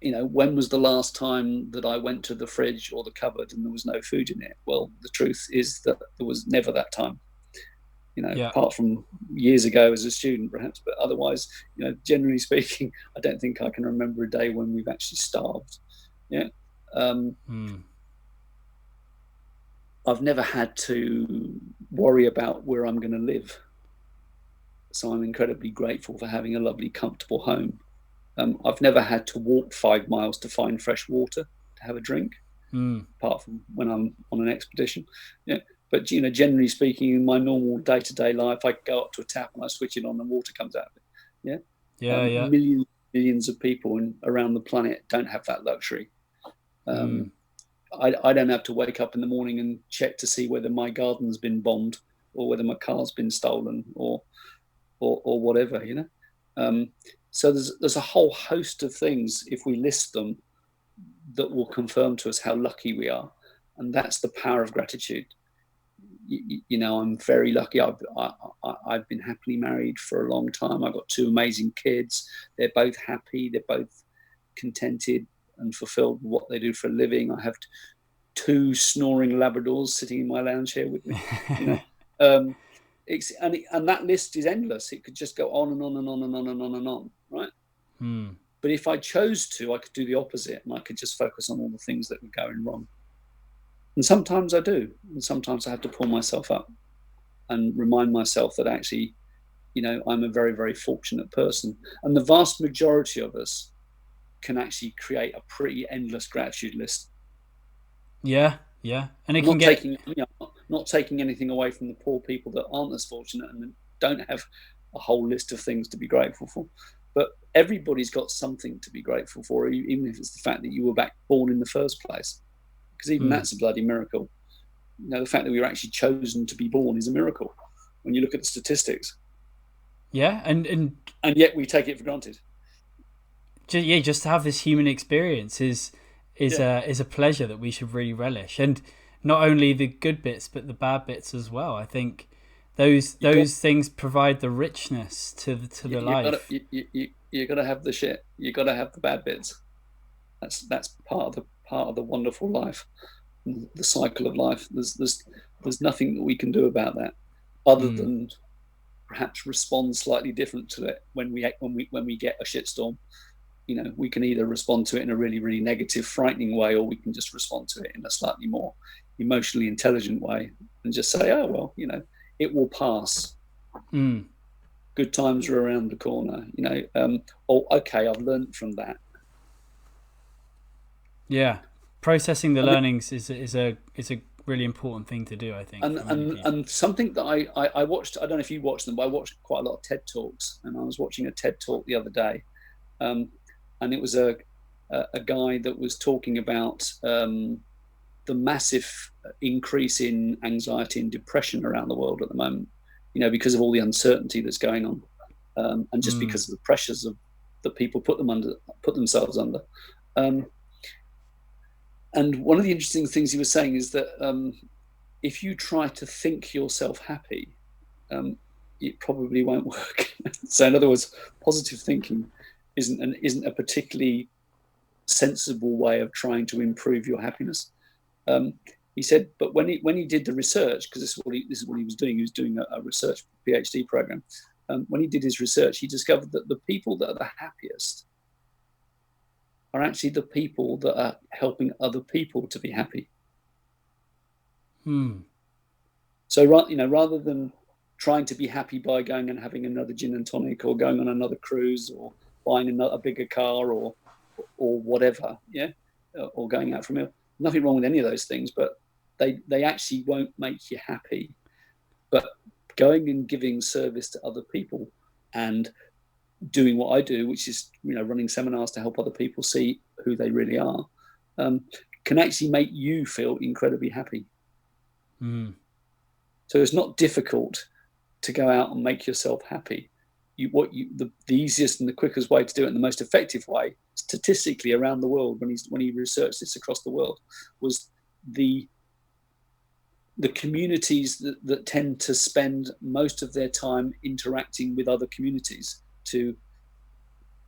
When was the last time that I went to the fridge or the cupboard and there was no food in it? Well, the truth is that there was never that time. Apart from years ago as a student, perhaps, but otherwise, generally speaking, I don't think I can remember a day when we've actually starved. Yeah. I've never had to worry about where I'm going to live. So I'm incredibly grateful for having a lovely, comfortable home. I've never had to walk 5 miles to find fresh water to have a drink, apart from when I'm on an expedition. Yeah. But, generally speaking, in my normal day-to-day life, I go up to a tap and I switch it on and water comes out of it. Yeah.
Yeah.
Millions of people around the planet don't have that luxury. I don't have to wake up in the morning and check to see whether my garden's been bombed or whether my car's been stolen or whatever, So there's a whole host of things, if we list them, that will confirm to us how lucky we are. And that's the power of gratitude. I'm very lucky. I've been happily married for a long time. I've got 2 amazing kids. They're both happy. They're both contented and fulfilled with what they do for a living. I have 2 snoring Labradors sitting in my lounge here with me. And that list is endless. It could just go on and on and on and on and on and on, right? But if I chose to, I could do the opposite, and I could just focus on all the things that were going wrong. And sometimes I do, and sometimes I have to pull myself up and remind myself that actually, I'm a very, very fortunate person. And the vast majority of us can actually create a pretty endless gratitude list.
Yeah. And it
not taking anything away from the poor people that aren't as fortunate and don't have a whole list of things to be grateful for. But everybody's got something to be grateful for, even if it's the fact that you were born in the first place. Because even that's a bloody miracle. The fact that we were actually chosen to be born is a miracle when you look at the statistics.
Yeah, and
yet we take it for granted.
Just to have this human experience is a pleasure that we should really relish, and not only the good bits but the bad bits as well. I think those things provide the richness to the life.
You got to have the shit. You got to have the bad bits. That's part of the wonderful life, the cycle of life. There's nothing that we can do about that, other than perhaps respond slightly different to it when we get a shitstorm. We can either respond to it in a really, really negative, frightening way, or we can just respond to it in a slightly more emotionally intelligent way and just say, oh, well, it will pass. Good times are around the corner, okay, I've learned from that.
Yeah. Processing the learnings is a really important thing to do, I think.
And something that I watched, I don't know if you watched them, but I watched quite a lot of TED Talks, and I was watching a TED Talk the other day. And it was a guy that was talking about the massive increase in anxiety and depression around the world at the moment, because of all the uncertainty that's going on, and just because of the pressures that people put themselves under. And one of the interesting things he was saying is that if you try to think yourself happy, it probably won't work. So in other words, positive thinking isn't a particularly sensible way of trying to improve your happiness. He said, but when he did the research, because this is what he was doing. He was doing a research PhD program. When he did his research, he discovered that the people that are the happiest are actually the people that are helping other people to be happy. So rather than trying to be happy by going and having another gin and tonic, or going on another cruise, or buying a bigger car, or whatever, or going out for a meal. Nothing wrong with any of those things, but they actually won't make you happy. But going and giving service to other people and doing what I do, which is running seminars to help other people see who they really are, can actually make you feel incredibly happy. So it's not difficult to go out and make yourself happy. The easiest and the quickest way to do it, and the most effective way, statistically around the world, when he researched this across the world, was the communities that tend to spend most of their time interacting with other communities to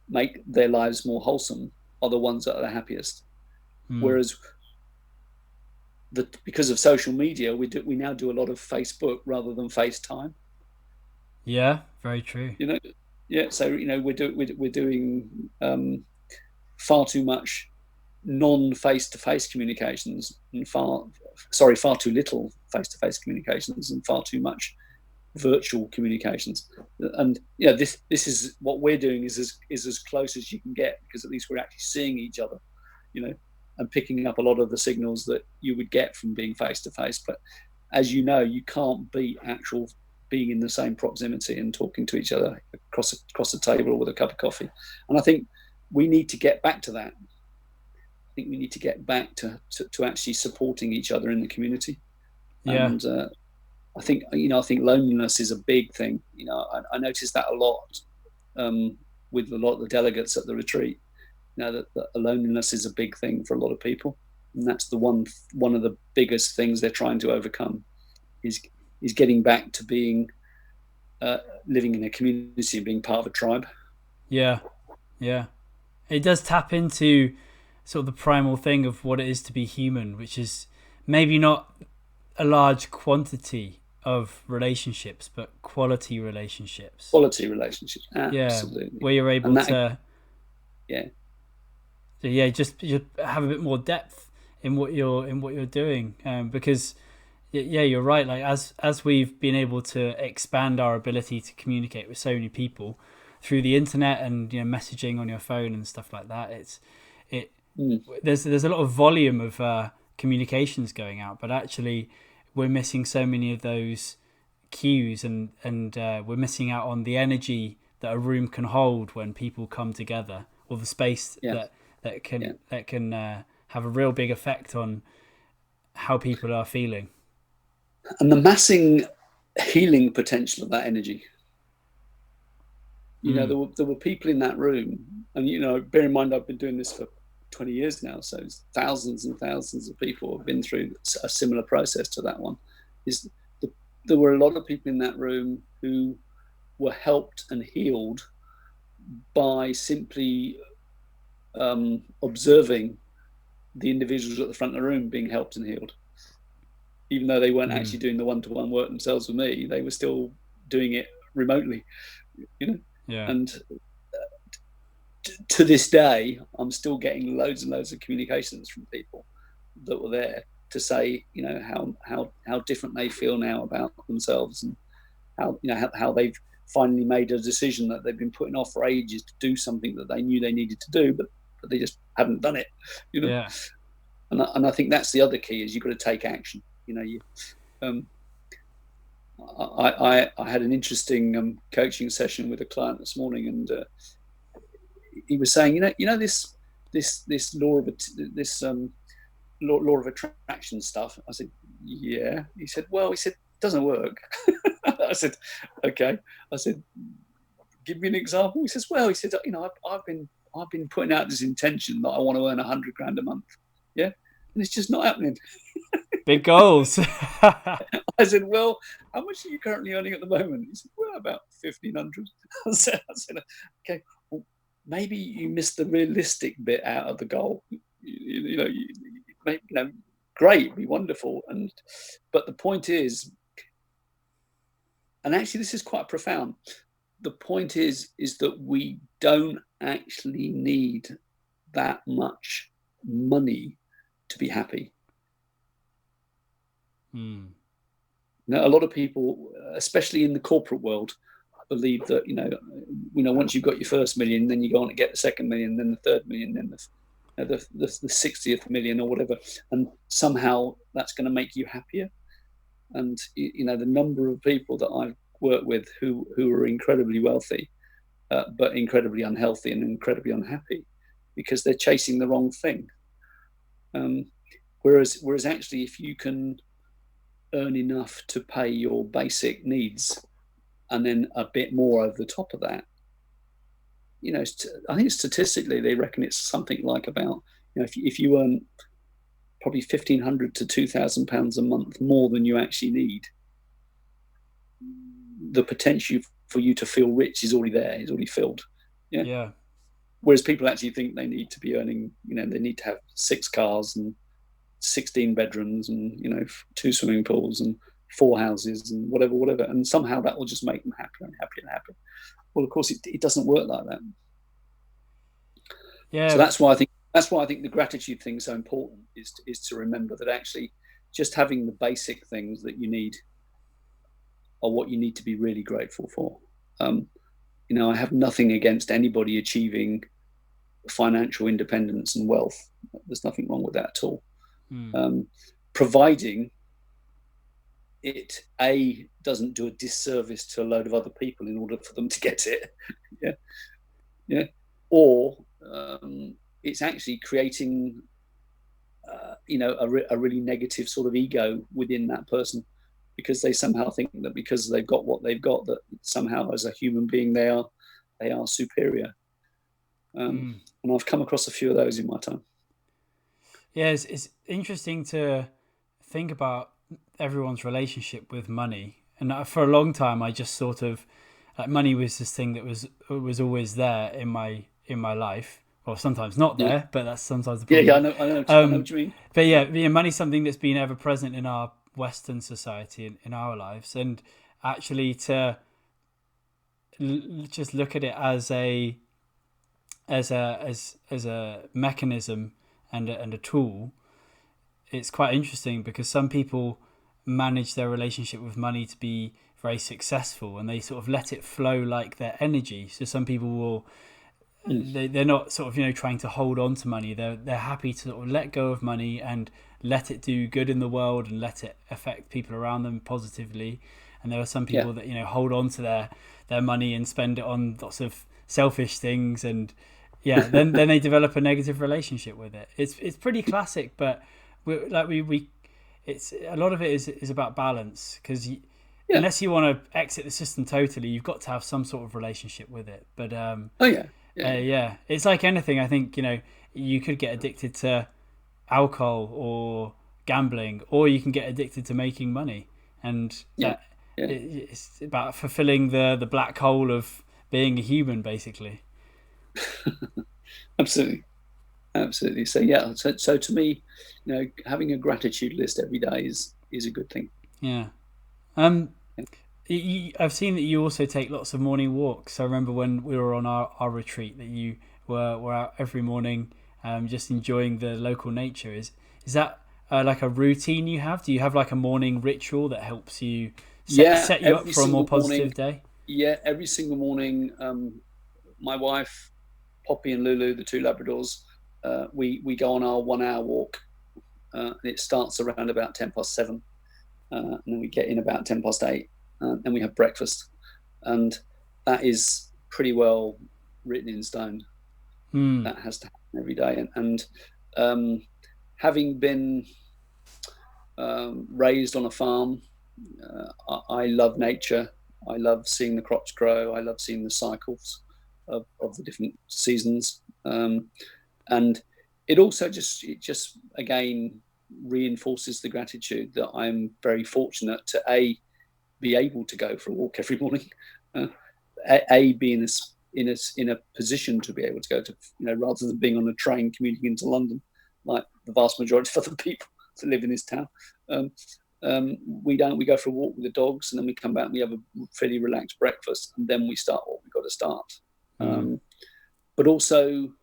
make their lives more wholesome are the ones that are the happiest. Whereas because of social media, we now do a lot of Facebook rather than FaceTime.
Yeah, very true.
So we're doing far too much non-face-to-face communications, and far too little face-to-face communications, and far too much virtual communications. And this is what we're doing is as close as you can get, because at least we're actually seeing each other, and picking up a lot of the signals that you would get from being face-to-face. But as you can't beat actual being in the same proximity and talking to each other across the table with a cup of coffee. And I think we need to get back to that. I think we need to get back to actually supporting each other in the community.
Yeah.
And I think loneliness is a big thing. I noticed that a lot with a lot of the delegates at the retreat. That loneliness is a big thing for a lot of people, and that's one of the biggest things they're trying to overcome is getting back to being living in a community and being part of a tribe.
Yeah. It does tap into sort of the primal thing of what it is to be human, which is maybe not a large quantity of relationships, but quality relationships.
Absolutely.
Where you're able to just have a bit more depth in what you're doing, because you're right. Like as we've been able to expand our ability to communicate with so many people through the internet and messaging on your phone and stuff like that, there's a lot of volume of communications going out, but actually we're missing so many of those cues, and we're missing out on the energy that a room can hold when people come together, or the space that can have a real big effect on how people are feeling,
and the massing healing potential of that energy. There were people in that room, and bear in mind I've been doing this for 20 years now, so thousands and thousands of people have been through a similar process to that one. There were a lot of people in that room who were helped and healed by simply observing the individuals at the front of the room being helped and healed. Even though they weren't actually doing the one-to-one work themselves with me, they were still doing it remotely, you know.
Yeah.
And to this day, I'm still getting loads and loads of communications from people that were there to say, you know, how different they feel now about themselves, and how, you know, how they've finally made a decision that they've been putting off for ages to do something that they knew they needed to do, but they just hadn't done it, you know.
Yeah.
And I think that's the other key, is you've got to take action. You know, I had an interesting coaching session with a client this morning, and he was saying, you know this law of law of attraction stuff. I said, yeah. He said, well, it doesn't work. I said, okay. I said, give me an example. He says, well, you know, I've been putting out this intention that I want to earn $100,000 a month. Yeah. And it's just not happening.
Big goals.
I said, well, how much are you currently earning at the moment? He said, well, about 1,500. I said, okay, well, maybe you missed the realistic bit out of the goal. You know, great, be wonderful. But the point is, and actually this is quite profound, the point is that we don't actually need that much money to be happy. Now, a lot of people, especially in the corporate world, believe that, you know, once you've got your first million, then you go on to get the second million, then the third million, then the 60th million or whatever, and somehow that's going to make you happier. And, you know, the number of people that I've worked with who are incredibly wealthy, but incredibly unhealthy and incredibly unhappy because they're chasing the wrong thing. Whereas actually, if you can earn enough to pay your basic needs and then a bit more over the top of that, you know, I think statistically they reckon it's something like about, you know, if you earn probably £1,500 to £2,000 a month more than you actually need, the potential for you to feel rich is already there, is already filled. Yeah. Whereas people actually think they need to be earning, you know, they need to have 6 cars and 16 bedrooms and, you know, 2 swimming pools and 4 houses and whatever, and somehow that will just make them happier and happier and happier. Well, of course, it doesn't work like that.
Yeah.
So that's why I think the gratitude thing is so important, is to remember that actually just having the basic things that you need are what you need to be really grateful for. You know, I have nothing against anybody achieving financial independence and wealth. There's nothing wrong with that at all. Providing it doesn't do a disservice to a load of other people in order for them to get it. Yeah. Or it's actually creating you know, a really negative sort of ego within that person, because they somehow think that because they've got what they've got, that somehow as a human being they are superior. And I've come across a few of those in my time.
Yeah, it's interesting to think about everyone's relationship with money. And for a long time, I just sort of, like, money was this thing that was always there in my life. Well, sometimes not there, but that's sometimes the problem.
Yeah, I know what you mean.
But yeah, money's something that's been ever present in our Western society, in our lives, and actually to just look at it as a mechanism and a tool. It's quite interesting because some people manage their relationship with money to be very successful, and they sort of let it flow like their energy. So some people will, they're not sort of, you know, trying to hold on to money. They're happy to sort of let go of money and let it do good in the world and let it affect people around them positively. And there are some people that, you know, hold on to their money and spend it on lots of selfish things, and then they develop a negative relationship with it. It's pretty classic, but it's a lot of it is about balance, because unless you want to exit the system totally, you've got to have some sort of relationship with it. But it's like anything. I think, you know, you could get addicted to alcohol or gambling, or you can get addicted to making money, and it's about fulfilling the black hole of being a human, basically.
Absolutely. Absolutely. So yeah. So to me, having a gratitude list every day is a good thing.
Yeah. Um, I've seen that you also take lots of morning walks. I remember when we were on our retreat that you were out every morning, just enjoying the local nature. Is that like a routine you have? Do you have like a morning ritual that helps you
Yeah.
set you up
Every
for a more
single morning.
positive day?
Yeah. Every single morning. My wife, Poppy and Lulu, the two Labradors, we go on our 1 hour walk. And it starts around about 7:10, and then we get in about 8:10, and we have breakfast, and that is pretty well written in stone.
Hmm.
That has to happen every day, and um, having been raised on a farm, I love nature. I love seeing the crops grow. I love seeing the cycles of the different seasons, and it just again reinforces the gratitude that I'm very fortunate to be able to go for a walk every morning, uh, be in a position to be able to go to, rather than being on a train commuting into London, like the vast majority of other people that live in this town. Um, we don't. We go for a walk with the dogs, and then we come back and we have a fairly relaxed breakfast, and then we start what we've got to start.
Hmm.
But also,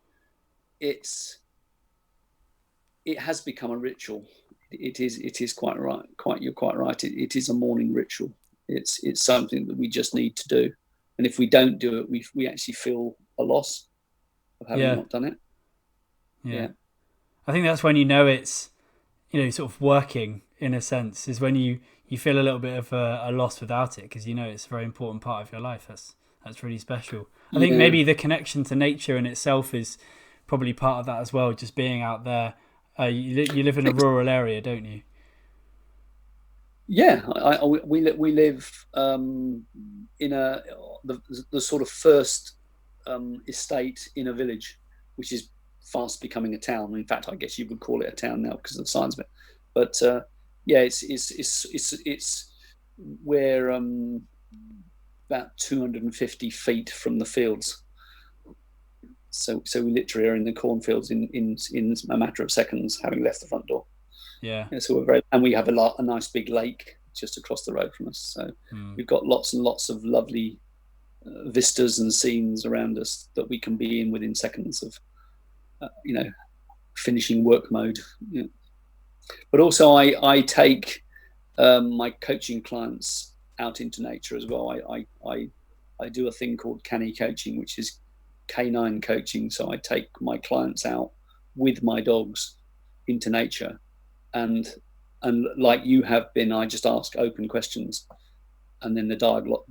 it's it has become a ritual. It is quite right. You're quite right. It is a morning ritual. It's something that we just need to do, and if we don't do it, we actually feel a loss of having
Yeah.
not done it.
Yeah.
Yeah,
I think that's when you know it's sort of working in a sense is when you feel a little bit of a loss without it because it's a very important part of your life. That's really special. I think
yeah,
maybe the connection to nature in itself is probably part of that as well. Just being out there. You live in a rural area, don't you?
yeah. We live in the sort of first estate in a village, which is fast becoming a town. In fact, I guess you would call it a town now because of the size of it. But yeah, it's we're about 250 feet from the fields. So we literally are in the cornfields in a matter of seconds, having left the front door.
Yeah.
Yeah, so we have a nice big lake just across the road from us. So
Mm.
we've got lots and lots of lovely vistas and scenes around us that we can be in within seconds of, finishing work mode. Yeah. But also, I take my coaching clients out into nature as well. I do a thing called canny coaching, which is canine coaching. So I take my clients out with my dogs into nature, and like you have been, I just ask open questions, and then the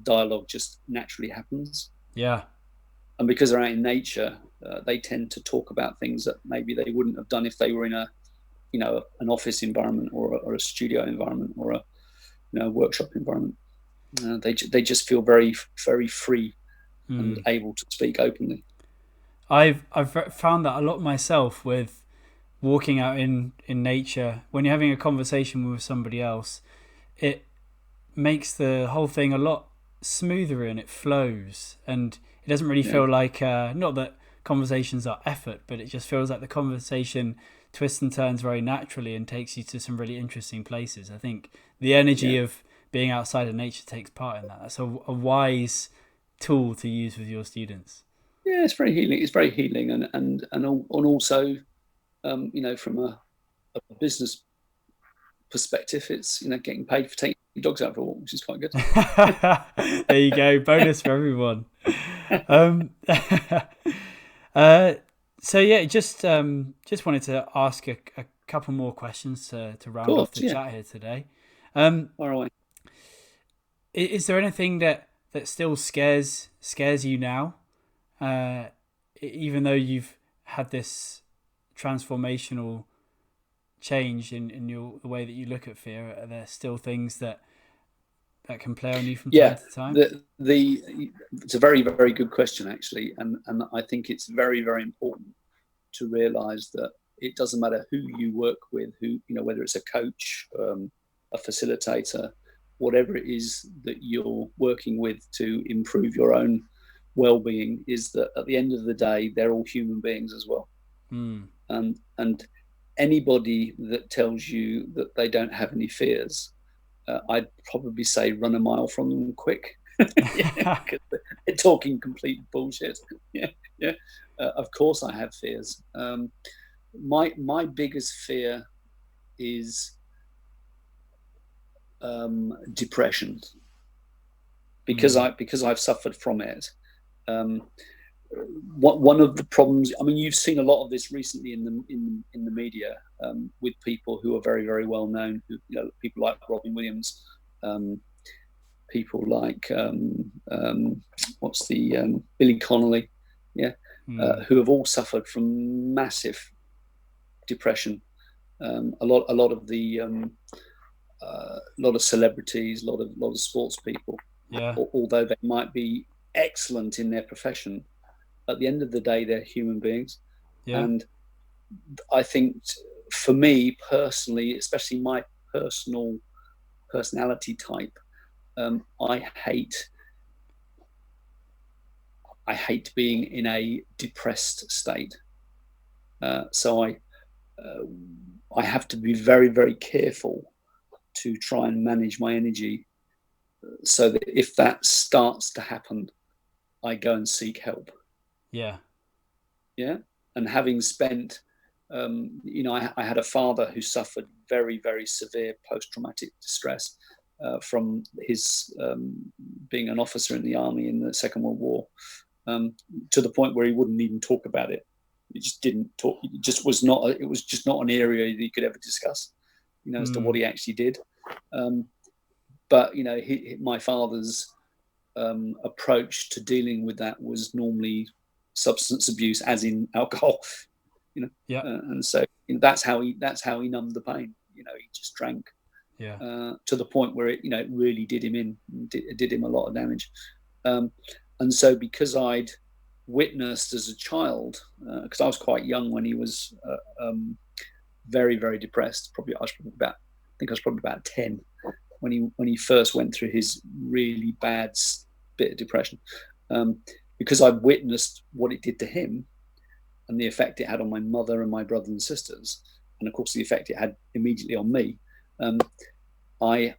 dialogue just naturally happens.
Yeah.
And because they're out in nature, they tend to talk about things that maybe they wouldn't have done if they were in an office environment or a studio environment or a workshop environment. They just feel very very free and
Mm.
able to speak openly.
I've found that a lot myself with walking out in nature when you're having a conversation with somebody else. It makes the whole thing a lot smoother and it flows and it doesn't really
Yeah,
feel like not that conversations are effort, but it just feels like the conversation twists and turns very naturally and takes you to some really interesting places. I think the
yeah,
energy of being outside of nature takes part in that. That's a wise tool to use with your students.
yeah. It's very healing. It's very healing, and also, from a business perspective, it's getting paid for taking dogs out for a walk, which is quite good.
There you go, bonus for everyone. um, uh, so yeah, just wanted to ask a couple more questions to
Of
round off
course,
the
yeah.
chat here today. Um,
Far away.
is there anything that still scares you now, uh, even though you've had this transformational change in the way that you look at fear? Are there still things that can play on you from time
Yeah,
to time?
the it's a very very good question actually, and I think it's very very important to realise that it doesn't matter who you work with, whether it's a coach, a facilitator, whatever it is that you're working with to improve your own well-being, is that at the end of the day they're all human beings as well. And anybody that tells you that they don't have any fears, I'd probably say run a mile from them quick. Because they're talking complete bullshit. Yeah. Of course, I have fears. My biggest fear is depression, because I've suffered from it. One of the problems, I mean, you've seen a lot of this recently in the media, with people who are very, very well known, people like Robin Williams, people like Billy Connolly, who have all suffered from massive depression. A lot of celebrities, a lot of sports people, although they might be excellent in their profession, at the end of the day, they're human beings. And I think, for me personally, especially my personality type, I hate being in a depressed state. So I have to be very, very careful to try and manage my energy, so that if that starts to happen, I go and seek help. And having spent, I had a father who suffered very, very severe post-traumatic distress from his being an officer in the army in the Second World War, to the point where he wouldn't even talk about it. He just didn't talk. It was just not an area that he could ever discuss, as to what he actually did. But my father's approach to dealing with that was normally substance abuse, as in alcohol. And so that's how he numbed the pain. He just drank, to the point where it really did him in, did him a lot of damage. And so, because I'd witnessed as a child, because I was quite young when he was very, very depressed. I was probably about 10 when he first went through his really bad bit of depression. Because I'd witnessed what it did to him, and the effect it had on my mother and my brothers and sisters, and of course the effect it had immediately on me. That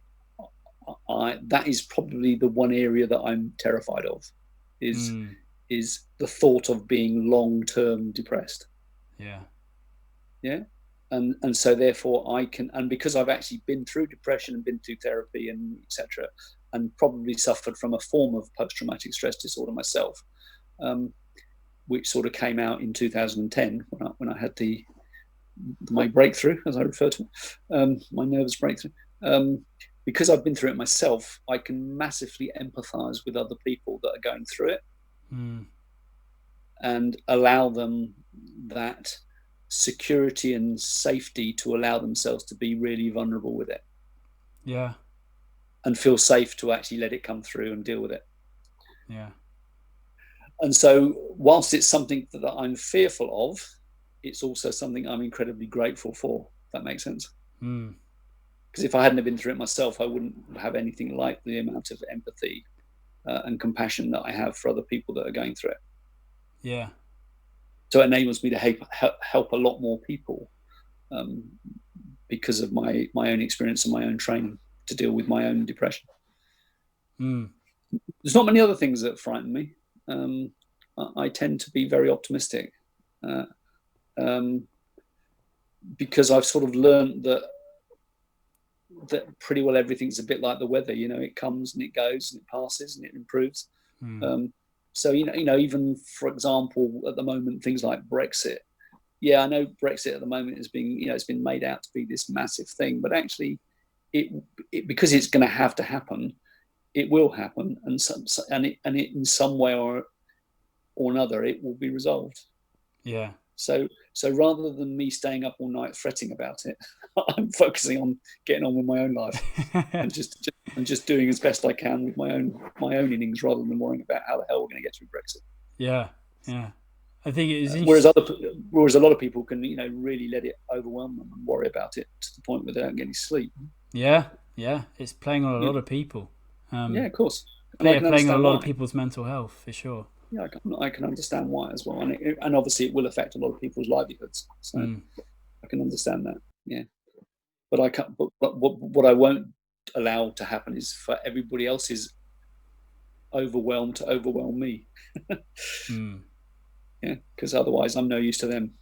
is probably the one area that I'm terrified of, is the thought of being long-term depressed. And so therefore I can, and because I've actually been through depression and been through therapy and etc., and probably suffered from a form of post-traumatic stress disorder myself, which sort of came out in 2010 when I had my breakthrough, as I refer to it, my nervous breakthrough. Because I've been through it myself, I can massively empathize with other people that are going through it, and allow them that security and safety to allow themselves to be really vulnerable with it. And feel safe to actually let it come through and deal with it. And so, whilst it's something that I'm fearful of, it's also something I'm incredibly grateful for, if that makes sense. Because if I hadn't been through it myself, I wouldn't have anything like the amount of empathy and compassion that I have for other people that are going through it. So it enables me to help a lot more people, because of my own experience and my own training to deal with my own depression. There's not many other things that frighten me. I tend to be very optimistic, because I've sort of learned that pretty well everything's a bit like the weather. It comes and it goes and it passes and it improves. So even, for example, at the moment, things like Brexit. I know Brexit at the moment is being, it's been made out to be this massive thing, but actually, it because it's going to have to happen, it will happen, and it in some way or another, it will be resolved. So rather than me staying up all night fretting about it, I'm focusing on getting on with my own life and just doing as best I can with my own innings, rather than worrying about how the hell we're going to get through Brexit.
I think it is
whereas a lot of people can really let it overwhelm them and worry about it to the point where they don't get any sleep.
It's playing on a lot of people.
Of course.
Playing on a lot of people's mental health, for sure.
yeah, I can understand why as well, and obviously it will affect a lot of people's livelihoods. So I can understand that. Yeah, but I can't. But what I won't allow to happen is for everybody else's overwhelm to overwhelm me.
Mm.
Yeah, because otherwise I'm no use to them.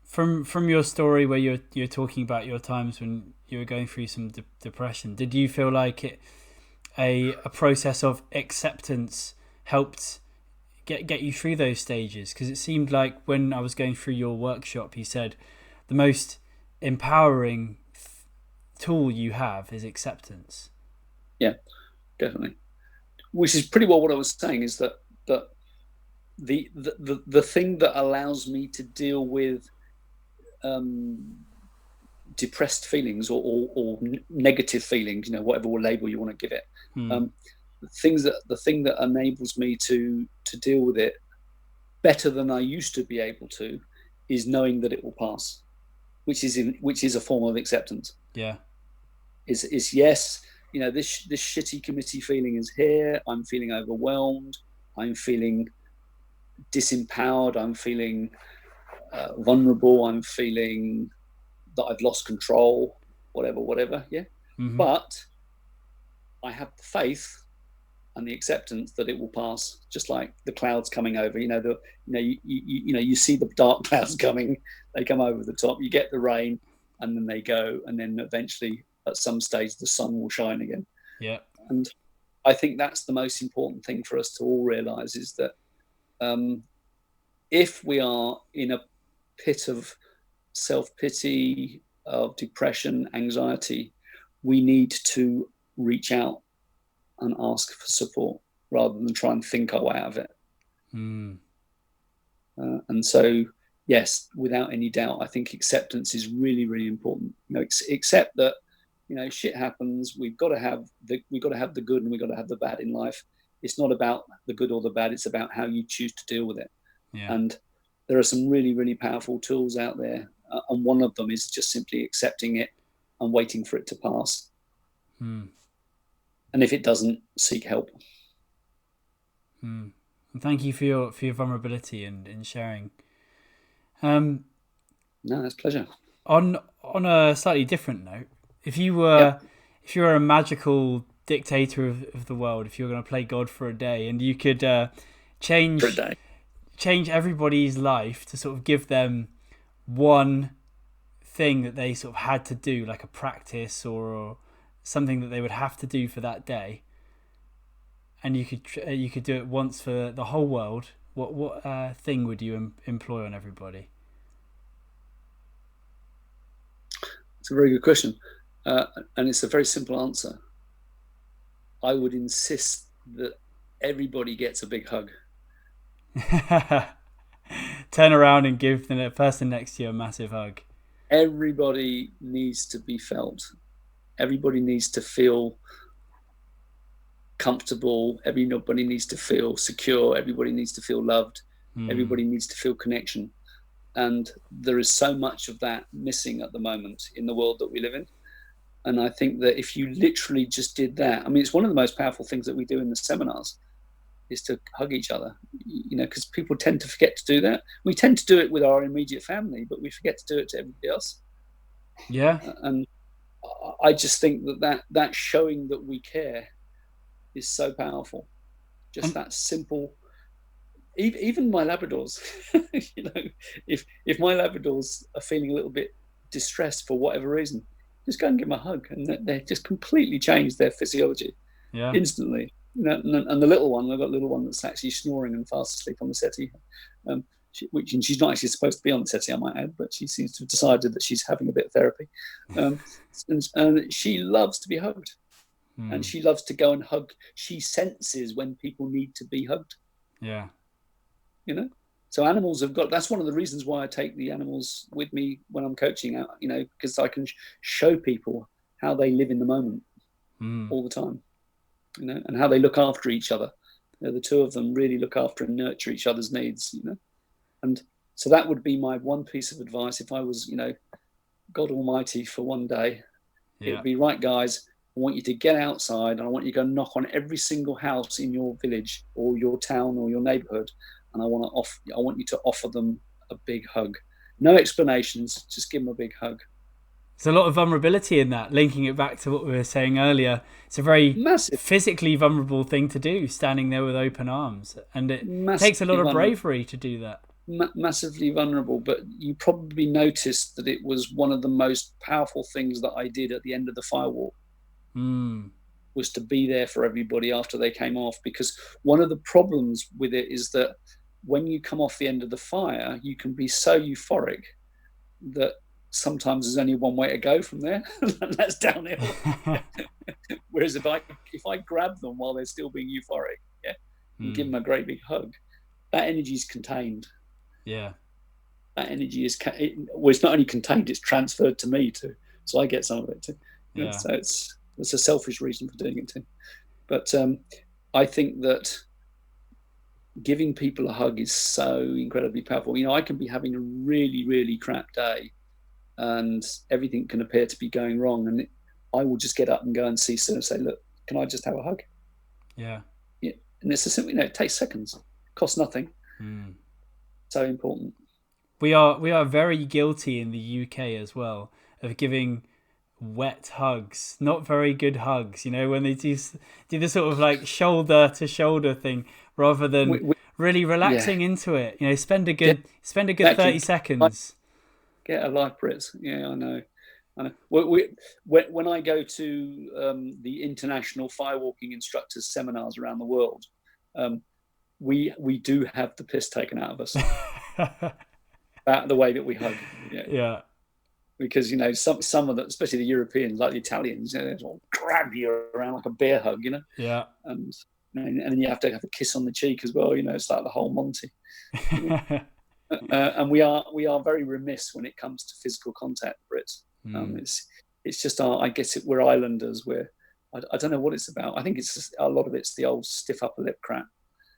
From your story where you're talking about your times when you were going through some depression, did you feel like a process of acceptance helped get you through those stages? Because it seemed like when I was going through your workshop, you said the most empowering tool you have is acceptance.
Yeah, definitely. Which is pretty well what I was saying, is that the thing that allows me to deal with depressed feelings or negative feelings, whatever label you want to give it, the thing that enables me to deal with it better than I used to be able to is knowing that it will pass, which is a form of acceptance.
Yeah.
Is yes, this shitty committee feeling is here. I'm feeling overwhelmed. I'm feeling disempowered. I'm feeling vulnerable. I'm feeling that I've lost control. Whatever. Yeah, but I have the faith and the acceptance that it will pass, just like the clouds coming over. You see the dark clouds coming. They come over the top. You get the rain, and then they go, and then eventually, at some stage, the sun will shine again.
Yeah.
And I think that's the most important thing for us to all realize, is that if we are in a pit of self-pity, of depression, anxiety, we need to reach out and ask for support rather than try and think our way out of it. And so, yes, without any doubt, I think acceptance is really, really important. Accept that shit happens. We've got to have the good and we've got to have the bad in life. It's not about the good or the bad. It's about how you choose to deal with it.
Yeah.
And there are some really, really powerful tools out there, and one of them is just simply accepting it and waiting for it to pass. And if it doesn't, seek help.
And thank you for your vulnerability and in sharing. No,
it's a pleasure.
On a slightly different note, if you were a magical dictator of the world, if you were going to play God for a day, and you could change everybody's life to sort of give them one thing that they sort of had to do, like a practice or something that they would have to do for that day, and you could do it once for the whole world, what thing would you employ on everybody?
It's a very good question, and it's a very simple answer. I would insist that everybody gets a big hug.
Turn around and give the person next to you a massive hug.
Everybody needs to be felt. Everybody needs to feel comfortable. Everybody needs to feel secure. Everybody needs to feel loved. Everybody needs to feel connection. And there is so much of that missing at the moment in the world that we live in. And I think that if you literally just did that, I mean, it's one of the most powerful things that we do in the seminars, is to hug each other, because people tend to forget to do that. We tend to do it with our immediate family, but we forget to do it to everybody else.
Yeah.
And I just think that showing that we care is so powerful. Just that simple. Even my Labradors, if my Labradors are feeling a little bit distressed for whatever reason, just go and give them a hug, and they just completely change their physiology instantly. And the little one, I've got a little one that's actually snoring and fast asleep on the settee, she's not actually supposed to be on the settee, I might add, but she seems to have decided that she's having a bit of therapy. And she loves to be hugged, and she loves to go and hug. She senses when people need to be hugged.
Yeah.
So animals have got, that's one of the reasons why I take the animals with me when I'm coaching out, because I can show people how they live in the moment all the time, and how they look after each other. The two of them really look after and nurture each other's needs, and so that would be my one piece of advice if I was, God Almighty for one day. It would be, right, guys, I want you to get outside, and I want you to go knock on every single house in your village or your town or your neighborhood, and I want you to offer them a big hug. No explanations, just give them a big hug.
There's a lot of vulnerability in that, linking it back to what we were saying earlier. It's a very
Massive,
physically vulnerable thing to do, standing there with open arms. And it takes a lot
massively
of
vulnerable.
bravery to do that.
Massively vulnerable, but you probably noticed that it was one of the most powerful things that I did at the end of the firewalk, was to be there for everybody after they came off. Because one of the problems with it is that when you come off the end of the fire, you can be so euphoric that sometimes there's only one way to go from there, and that's downhill. Whereas if I grab them while they're still being euphoric, and give them a great big hug, that energy is contained.
Yeah.
That energy is it's not only contained, it's transferred to me too, so I get some of it too.
Yeah.
So it's a selfish reason for doing it too. But I think that giving people a hug is so incredibly powerful. I can be having a really, really crap day, and everything can appear to be going wrong, and I will just get up and go and see someone and say, "Look, can I just have a hug?"
Yeah.
And it's a simple, it takes seconds, costs nothing. So important.
We are very guilty in the UK as well of giving wet hugs, not very good hugs. When they do the sort of like shoulder to shoulder thing rather than really relaxing into it. Spend a good 30 seconds.
Get a life, Brits. Yeah, I know. When I go to the international firewalking instructors seminars around the world, we do have the piss taken out of us about the way that we hug.
Yeah.
Because some of the, especially the Europeans, like the Italians, they all grab you around like a bear hug.
Yeah.
And then you have to have a kiss on the cheek as well. It's like the whole Monty. And we are very remiss when it comes to physical contact, Brits. It's just I guess we're islanders. I don't know what it's about. I think it's just, a lot of it's the old stiff upper lip crap.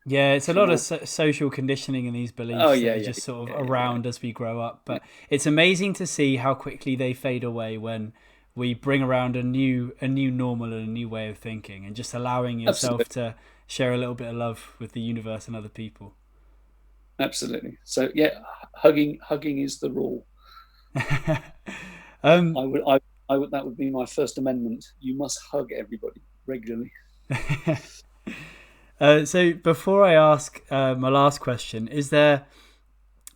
Yeah, it's a lot of social conditioning and these beliefs that are just sort of around as we grow up. But it's amazing to see how quickly they fade away when we bring around a new normal and a new way of thinking, and just allowing yourself to share a little bit of love with the universe and other people.
Absolutely. So hugging is the rule. That would be my first amendment. You must hug everybody regularly.
So before I ask my last question, is there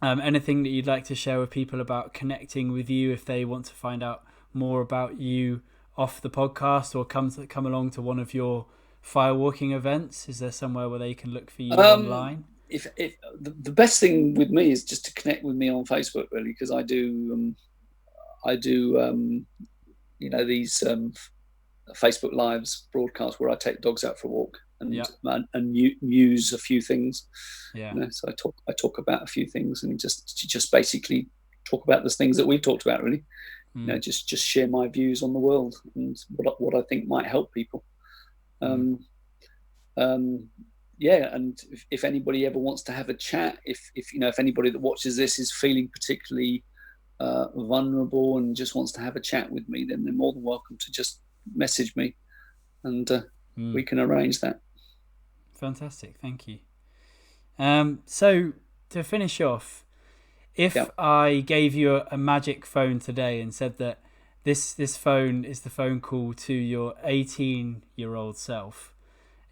anything that you'd like to share with people about connecting with you if they want to find out more about you off the podcast, or come along to one of your firewalking events? Is there somewhere where they can look for you online?
If the best thing with me is just to connect with me on Facebook, really, because I do these Facebook Lives broadcasts where I take dogs out for a walk and use a few things. So I talk about a few things, and just basically talk about the things that we've talked about, really. Just share my views on the world and what I think might help people. And if anybody ever wants to have a chat, if anybody that watches this is feeling particularly vulnerable and just wants to have a chat with me, then they're more than welcome to just message me, and we can arrange that.
Fantastic, thank you. So to finish off, if I gave you a magic phone today and said that this phone is the phone call to your 18-year-old self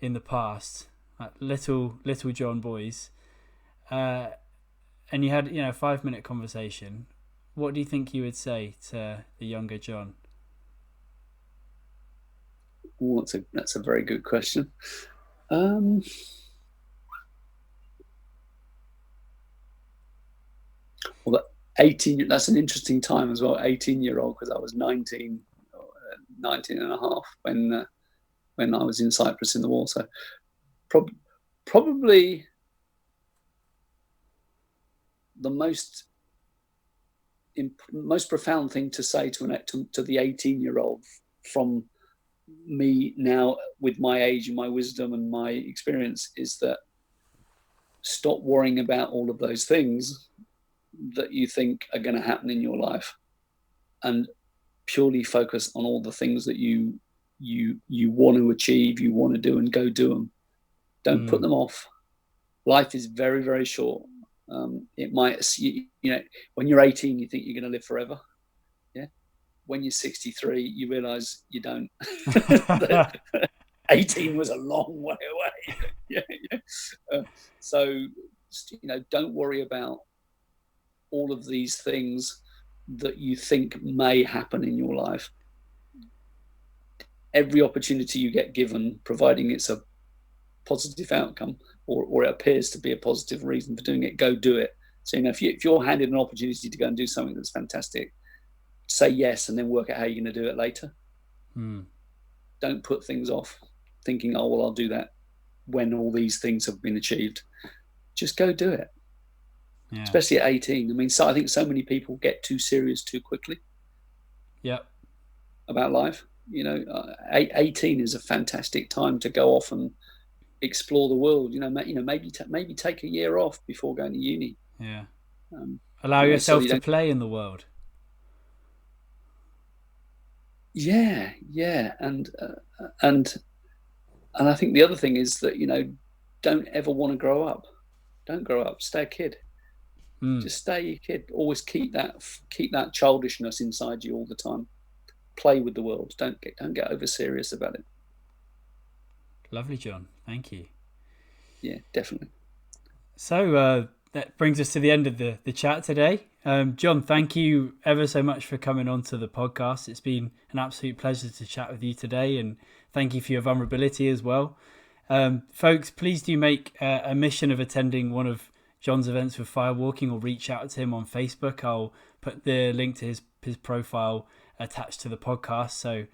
in the past, like little Jon Boys, and you had a 5-minute conversation, what do you think you would say to the younger Jon?
Ooh, that's a very good question. Well, 18, that's an interesting time as well, 18-year-old, because I was 19 and a half when I was in Cyprus in the war. So probably the most profound thing to say to the 18-year-old from me now, with my age and my wisdom and my experience, is that stop worrying about all of those things that you think are going to happen in your life, and purely focus on all the things that you you want to achieve, you want to do, and go do them. Don't put them off. Life is very, very short. It might, when you're 18, you think you're going to live forever. Yeah. When you're 63, you realize you don't. 18 was a long way away. So, don't worry about all of these things that you think may happen in your life. Every opportunity you get given, providing it's a positive outcome or it appears to be a positive reason for doing it, go do it. So, if you're handed an opportunity to go and do something that's fantastic, say yes and then work out how you're going to do it later. Don't put things off thinking, oh, well, I'll do that when all these things have been achieved. Just go do it. Yeah. Especially at 18. I mean, I think so many people get too serious too quickly.
Yep.
About life. 18 is a fantastic time to go off and explore the world. Maybe take a year off before going to uni.
Yeah. Allow yourself
so
to play in the world.
Yeah, and I think the other thing is that don't ever want to grow up. Don't grow up. Stay a kid. Just stay a kid. Always keep that childishness inside you all the time. Play with the world. Don't get over serious about it.
Lovely, Jon. Thank you.
Yeah, definitely.
So that brings us to the end of the chat today. Jon, thank you ever so much for coming on to the podcast. It's been an absolute pleasure to chat with you today, and thank you for your vulnerability as well. Folks, please do make a mission of attending one of Jon's events with firewalking, or reach out to him on Facebook. I'll put the link to his profile attached to the podcast, so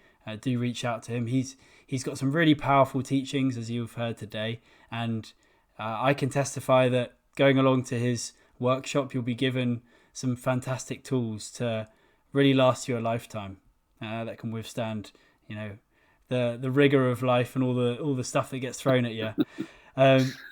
do reach out to him. He's got some really powerful teachings, as you've heard today, and I can testify that going along to his workshop, you'll be given some fantastic tools to really last you a lifetime that can withstand, the rigor of life and all the stuff that gets thrown at you.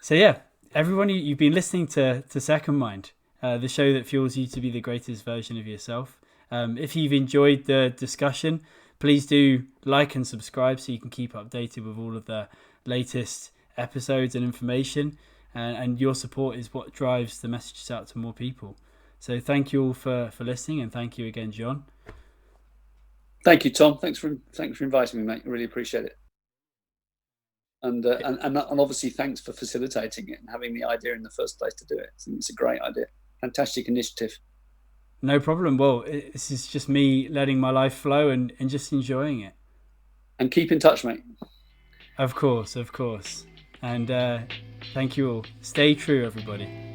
So yeah, everyone, you've been listening to Second Mind, the show that fuels you to be the greatest version of yourself. If you've enjoyed the discussion, please do like and subscribe so you can keep updated with all of the latest episodes and information. And your support is what drives the messages out to more people. So thank you all for listening, and thank you again, Jon.
Thank you, Tom. Thanks for inviting me, mate. I really appreciate it. And obviously, thanks for facilitating it and having the idea in the first place to do it. I think it's a great idea. Fantastic initiative.
No problem. Well, this is just me letting my life flow and just enjoying it.
And keep in touch, mate.
Of course. And thank you all. Stay true, everybody.